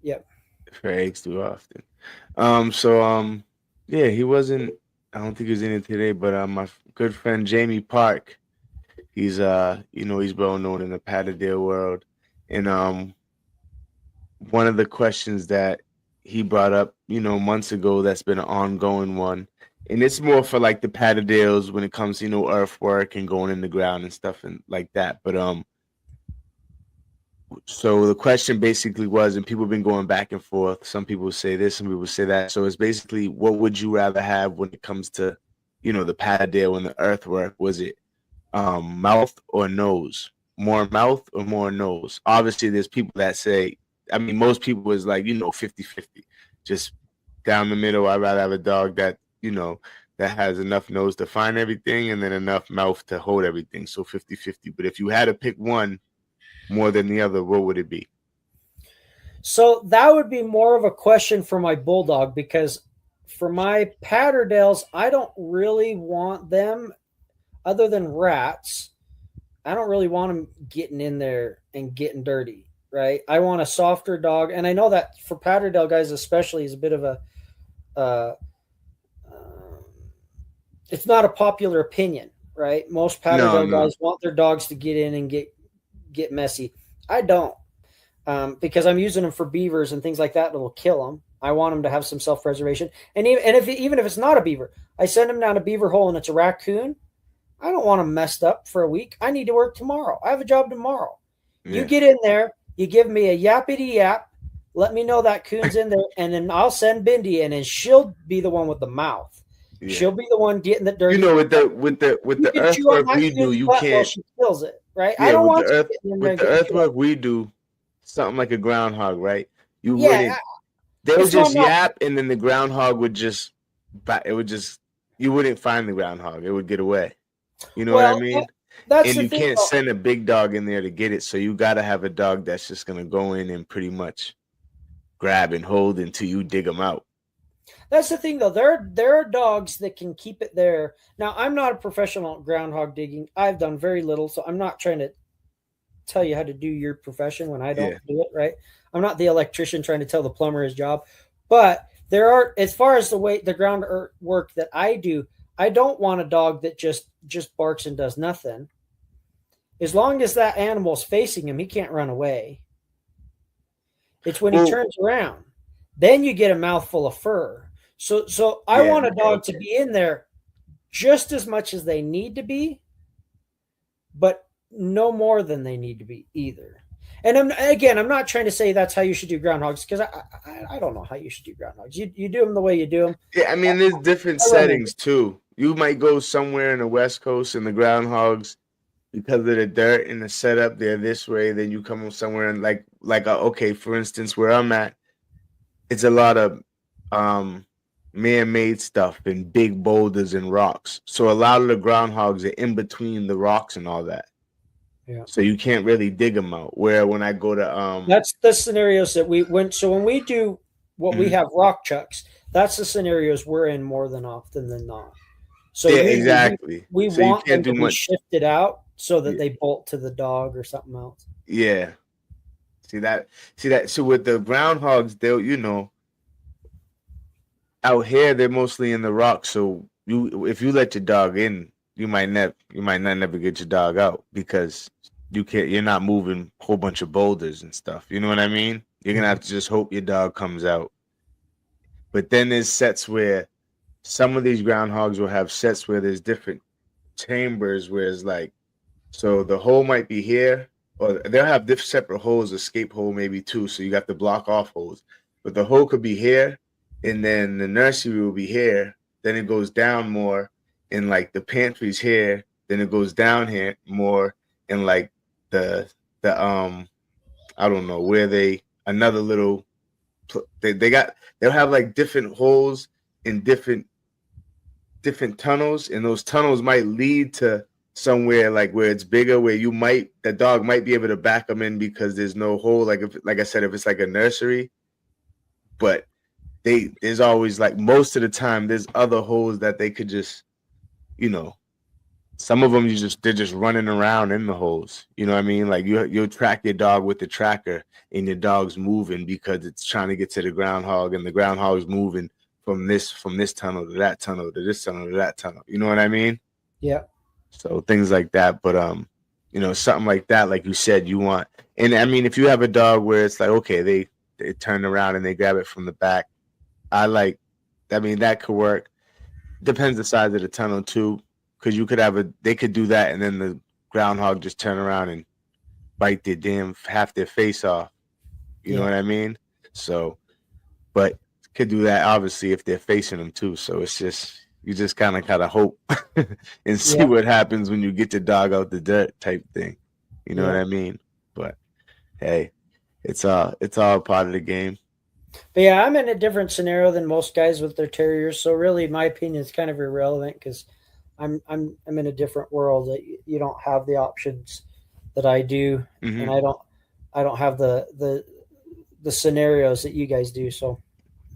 Yep. For eggs too often. He wasn't, I don't think he was in it today, but my good friend Jamie Park, he's he's well known in the Patterdale world. And one of the questions that he brought up, months ago, that's been an ongoing one. And it's more for like the Patterdales when it comes to, earthwork and going in the ground and stuff and like that. But so the question basically was, and people have been going back and forth. Some people say this, some people say that. So it's basically, what would you rather have when it comes to, the Patterdale and the earthwork? Was it mouth or nose? More mouth or more nose? Obviously, there's people that say, most people is like, 50-50. Just down the middle, I'd rather have a dog that, that has enough nose to find everything and then enough mouth to hold everything. So 50-50. But if you had to pick one more than the other, what would it be? So that would be more of a question for my bulldog, because for my Patterdales, I don't really want them, other than rats. I don't really want them getting in there and getting dirty, right? I want a softer dog, and I know that for Patterdale guys especially is a bit of a uh, it's not a popular opinion, right? Most No, Patterdale no. guys want their dogs to get in and get messy. I don't, because I'm using them for beavers and things like that that'll kill them. I want them to have some self preservation, and even if it's not a beaver, I send them down a beaver hole and it's a raccoon. I don't want them messed up for a week. I need to work tomorrow. I have a job tomorrow. You Yeah. get in there, you give me a yappity yap, let me know that coon's in there, and then I'll send Bindi in, and she'll be the one with the mouth. Yeah. She'll be the one getting the dirty. You know, with the can chew up earthwork my we do, coon's you butt while can't. she kills it, right? I Yeah, don't with want you getting in there and the getting chewed up. earthwork we do, something like a groundhog, right? You Yeah, wouldn't. They would it's not just yap, and then the groundhog would just. It would just. You wouldn't find the groundhog. It would get away. You know what I well, mean? that's And the you thing, can't though. send a big dog in there to get it. So you got to have a dog that's just gonna go in and pretty much grab and hold until you dig them out. That's the thing, though. There are dogs that can keep it there. Now, I'm not a professional at groundhog digging. I've done very little, so I'm not trying to tell you how to do your profession when I don't Yeah. do it, right? I'm not the electrician trying to tell the plumber his job. But there are, as far as the way the ground work that I do, I don't want a dog that just barks and does nothing. As long as that animal's facing him, he can't run away. It's when he Well, turns around, then you get a mouthful of fur. So I yeah. want a dog to Okay. be in there just as much as they need to be, but no more than they need to be either. And I'm not trying to say that's how you should do groundhogs, because I don't know how you should do groundhogs. You do them the way you do them. Yeah, I mean, there's different I run into settings too. You might go somewhere in the West Coast and the groundhogs, because of the dirt and the setup, they're this way. Then you come somewhere and okay, for instance, where I'm at, it's a lot of um man-made stuff and big boulders and rocks. So a lot of the groundhogs are in between the rocks and all that. Yeah. So you can't really dig them out. Where when I go to That's the scenarios that we went. So when we do what we mhm. have rock chucks, that's the scenarios we're in more than often than not. So Yeah, usually exactly. we So you want can't them do to be much. shifted out so that Yeah. they bolt to the dog or something else. Yeah. See that. So with the groundhogs, they'll out here they're mostly in the rocks. So if you let your dog in, you might not never get your dog out, because you're not moving a whole bunch of boulders and stuff. You know what I mean? You're gonna have to just hope your dog comes out. But then there's sets where some of these groundhogs will have sets where there's different chambers where it's like, so the hole might be here, or they'll have different separate holes, escape hole maybe too. So you got to block off holes, but the hole could be here, and then the nursery will be here. Then it goes down more, and like the pantry's here. Then it goes down here more, and like the I don't know where they another little they'll have like different holes in different tunnels, and those tunnels might lead to somewhere like where it's bigger, where the dog might be able to back them in because there's no hole. Like I said, if it's like a nursery, but there's always, like, most of the time there's other holes that they could just, some of them they're just running around in the holes. You know what I mean? Like you'll track your dog with the tracker, and your dog's moving because it's trying to get to the groundhog, and the groundhog's moving from this tunnel to that tunnel to this tunnel to that tunnel. You know what I mean? Yeah. So things like that. But something like that, like you said, you want. And I mean, if you have a dog where it's like, okay, they turn around and they grab it from the back, that could work. Depends the size of the tunnel too, because they could do that, and then the groundhog just turn around and bite half their face off. You know what I mean? So, but could do that obviously if they're facing them too. So it's just, you just kind of hope and see what happens when you get the dog out the dirt type thing. You know what I mean? But hey, it's all part of the game. But yeah, I'm in a different scenario than most guys with their terriers. So really, my opinion is kind of irrelevant, because I'm in a different world that you don't have the options that I do, Mm-hmm. and I don't have the the scenarios that you guys do. So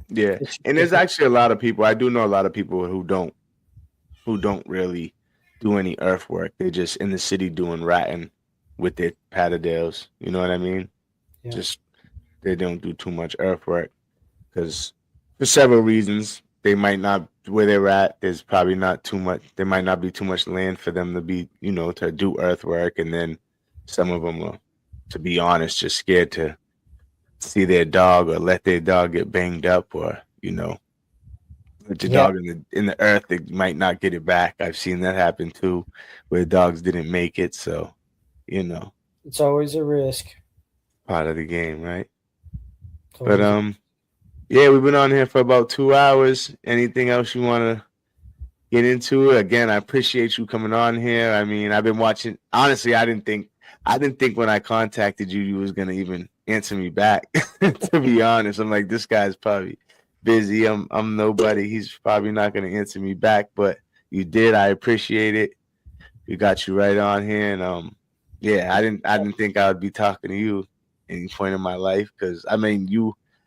Yeah, and there's actually a lot of people. I do know a lot of people who don't really do any earthwork. They're just in the city doing ratting with their Patterdales. You know what I mean? Yeah. Just they don't do too much earthwork because for several reasons. They might not where they're at. There's probably not too much. There might not be too much land for them to be, to do earthwork. And then some of them are, to be honest, just scared to see their dog or let their dog get banged up, or let your Yeah. dog in the earth. They might not get it back. I've seen that happen too, where dogs didn't make it. So, It's always a risk. part of the game, right? It's But always- yeah, we've been on here for about 2 hours. Anything else you want to get into? Again, I appreciate you coming on here. I mean, I've been watching. Honestly, I didn't think when I contacted you, you was gonna even answer me back. To be honest, I'm like, this guy's probably busy. I'm nobody. He's probably not gonna answer me back. But you did. I appreciate it. We got you right on here, and yeah, I didn't think I would be talking to you at any point in my life, because I mean,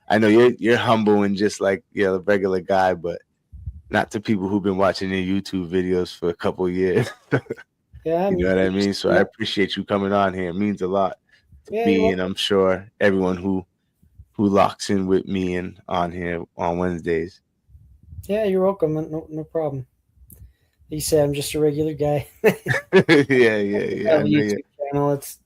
I know you're humble and just like a regular guy, but not to people who've been watching your YouTube videos for a couple of years. Yeah, You know what I mean? So I appreciate you coming on here. It means a lot to me, and I'm sure everyone who locks in with me and on here on Wednesdays. Yeah, you're welcome. No problem. He said I'm just a regular guy. Yeah. I have a YouTube channel. It's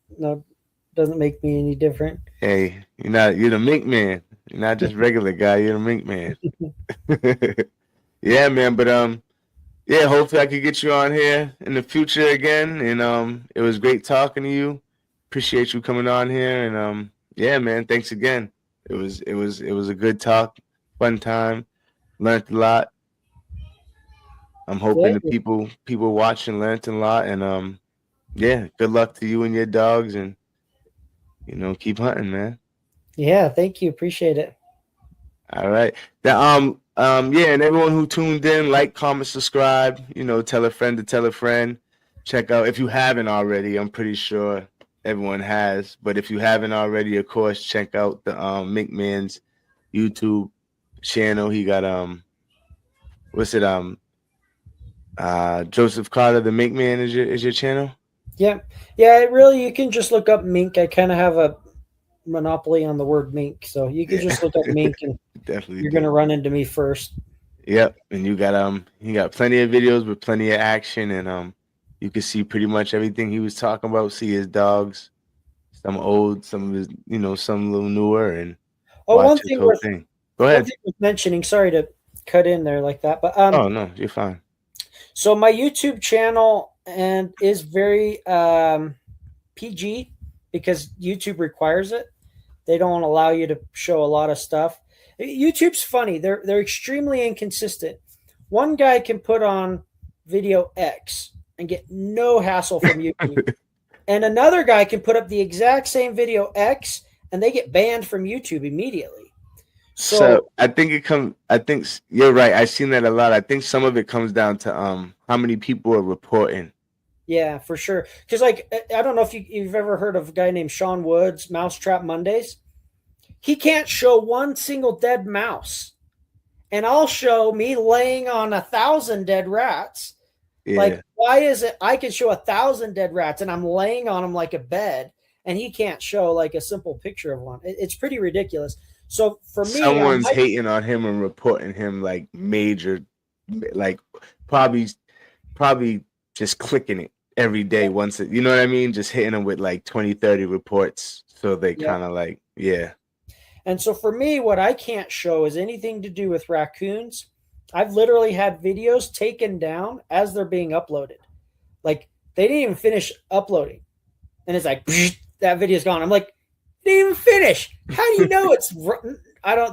doesn't make me any different. Hey, you're the Mink Man. You're not just regular guy. You're the Mink Man. Yeah, man. But yeah, hopefully I could get you on here in the future again. And it was great talking to you. Appreciate you coming on here. And yeah, man, thanks again. It was a good talk, fun time. Learned a lot. I'm hoping the people watching learned a lot. And yeah, good luck to you and your dogs, and keep hunting, man. Yeah, thank you. Appreciate it. All right. Now, yeah, and everyone who tuned in, like, comment, subscribe, tell a friend to tell a friend. Check out, if you haven't already, I'm pretty sure everyone has, but if you haven't already, of course, check out the Mink Man's YouTube channel. He got what's it, Joseph Carter, the Mink Man is your channel? Yeah. Really, you can just look up Mink. I kind of have a monopoly on the word mink, so you can just look up Mink, and definitely you're gonna run into me first. Yep, and you got plenty of videos with plenty of action, and you can see pretty much everything he was talking about. See his dogs, some old, some of his, some a little newer, and watch his whole thing. Go ahead. One thing worth mentioning. Sorry to cut in there like that, but oh no, you're fine. So my YouTube channel is very PG, because YouTube requires it. They don't allow you to show a lot of stuff. YouTube's funny. They're extremely inconsistent. One guy can put on video X and get no hassle from YouTube. And another guy can put up the exact same video X and they get banned from YouTube immediately. So I think you're right. I've seen that a lot. I think some of it comes down to how many people are reporting. Yeah, for sure. Because, like, I don't know if you've ever heard of a guy named Sean Woods, Mousetrap Mondays. He can't show one single dead mouse. And I'll show me laying on 1,000 dead rats. Yeah. Like, why is it I can show 1,000 dead rats and I'm laying on them like a bed, and he can't show like a simple picture of one? It's pretty ridiculous. So for me, someone's hating on him and reporting him like major, like probably just clicking it every day once it, you know what I mean? Just hitting them with like 20, 30 reports. So they kind of like, yeah. And so for me, what I can't show is anything to do with raccoons. I've literally had videos taken down as they're being uploaded. Like, they didn't even finish uploading. And it's like, that video's gone. I'm like, they didn't even finish. How do you know it's,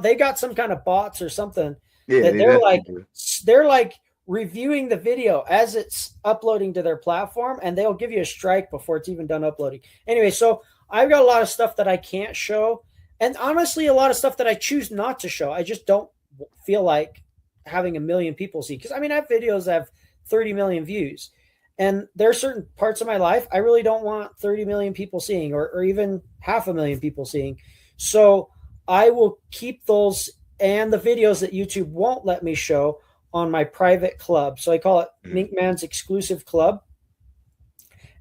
they got some kind of bots or something. Yeah, that they're like reviewing the video as it's uploading to their platform, and they'll give you a strike before it's even done uploading. Anyway, so I've got a lot of stuff that I can't show. And honestly, a lot of stuff that I choose not to show. I just don't feel like having 1 million people see. Because, I mean, I have videos that have 30 million views. And there are certain parts of my life I really don't want 30 million people seeing, or even 500,000 people seeing. So I will keep those and the videos that YouTube won't let me show on my private club. So I call it Mink Man's exclusive club.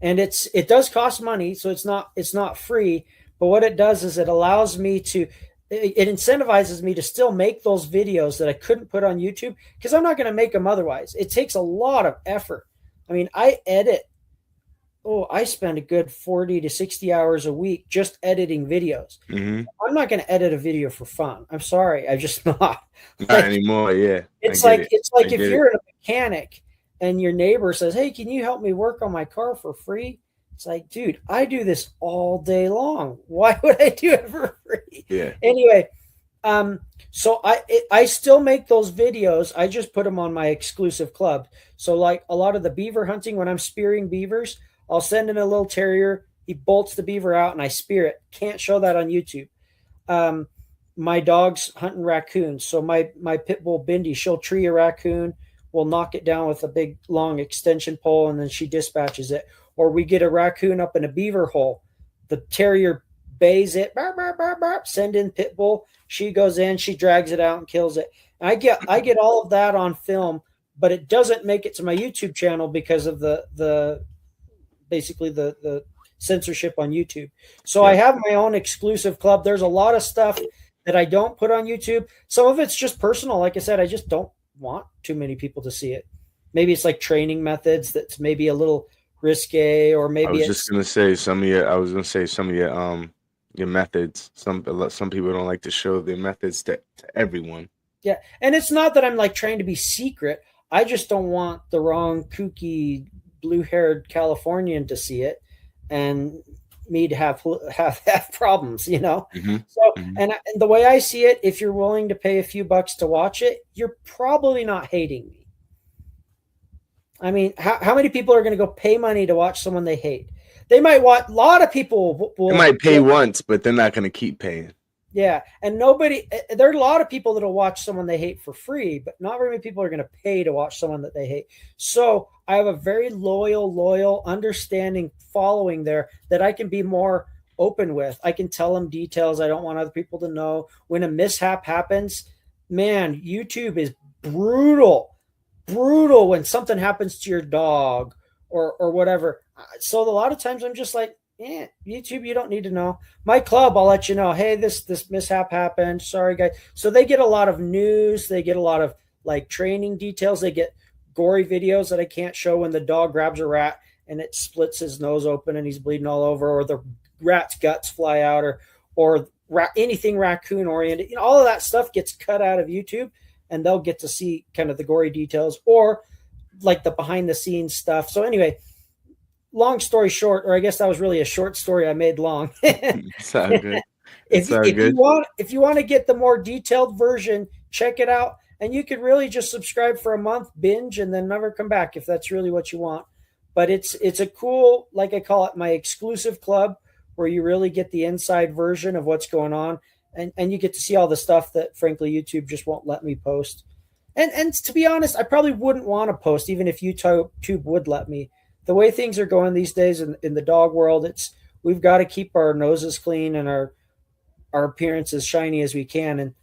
And it does cost money, so it's not free. But what it does is it allows me to, it incentivizes me to still make those videos that I couldn't put on YouTube, because I'm not going to make them otherwise. It takes a lot of effort. I mean, I spend a good 40 to 60 hours a week just editing videos. Mm-hmm. I'm not going to edit a video for fun. I'm sorry. I'm just not. Not anymore. Yeah. It's like if you're a mechanic and your neighbor says, "Hey, can you help me work on my car for free?" It's like, dude, I do this all day long. Why would I do it for free? Yeah. Anyway, so I still make those videos. I just put them on my exclusive club. So like a lot of the beaver hunting, when I'm spearing beavers, I'll send in a little terrier. He bolts the beaver out and I spear it. Can't show that on YouTube. My dog's hunting raccoons. So my pit bull Bindi, she'll tree a raccoon. We'll knock it down with a big long extension pole, and then she dispatches it. Or we get a raccoon up in a beaver hole. The terrier bays it, burp, burp, burp, burp, send in pit bull. She goes in, she drags it out and kills it. And I get all of that on film, but it doesn't make it to my YouTube channel because of the censorship on YouTube. So I have my own exclusive club. There's a lot of stuff that I don't put on YouTube. Some of it's just personal. Like I said, I just don't want too many people to see it. Maybe it's like training methods that's maybe a little risque, or maybe I was just gonna say some of your methods. Some people don't like to show their methods to everyone. Yeah, and it's not that I'm like trying to be secret. I just don't want the wrong kooky blue-haired Californian to see it and me to have problems, you know. Mm-hmm. So and the way I see it, if you're willing to pay a few bucks to watch it, you're probably not hating me. I mean, how many people are going to go pay money to watch someone they hate? They might watch. A lot of people will. They might pay once, but they're not going to keep paying. Yeah, and there are a lot of people that'll watch someone they hate for free, but not very many people are going to pay to watch someone that they hate. So I have a very loyal, understanding following there that I can be more open with. I can tell them details I don't want other people to know. When a mishap happens, man, YouTube is brutal when something happens to your dog or whatever. So a lot of times I'm just like, YouTube, you don't need to know. My club, I'll let you know, hey, this mishap happened. Sorry, guys. So they get a lot of news. They get a lot of like training details. They get gory videos that I can't show when the dog grabs a rat and it splits his nose open and he's bleeding all over, or the rat's guts fly out, or anything raccoon oriented. You know, all of that stuff gets cut out of YouTube, and they'll get to see kind of the gory details or like the behind the scenes stuff. So anyway, long story short, or I guess that was really a short story I made long. Sound good. If you want to get the more detailed version, check it out. And you could really just subscribe for a month, binge, and then never come back if that's really what you want. But it's a cool, like I call it, my exclusive club, where you really get the inside version of what's going on. And you get to see all the stuff that, frankly, YouTube just won't let me post. And to be honest, I probably wouldn't want to post, even if YouTube would let me. The way things are going these days in the dog world, we've got to keep our noses clean and our appearance as shiny as we can.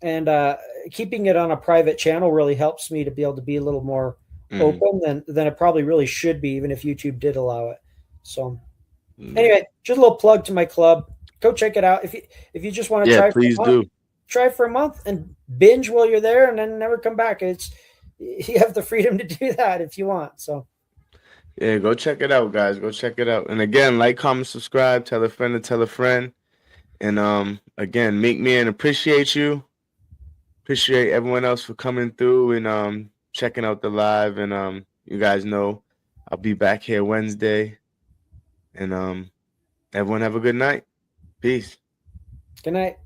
And keeping it on a private channel really helps me to be able to be a little more open than it probably really should be, even if YouTube did allow it. So anyway, just a little plug to my club. Go check it out. If you just want to try, please do. Try for a month and binge while you're there, and then never come back. You have the freedom to do that if you want. So yeah, go check it out, guys. Go check it out. And again, like, comment, subscribe, tell a friend to tell a friend. And again, Mink Man, appreciate you. Appreciate everyone else for coming through and checking out the live. And you guys know I'll be back here Wednesday. And everyone have a good night. Peace. Good night.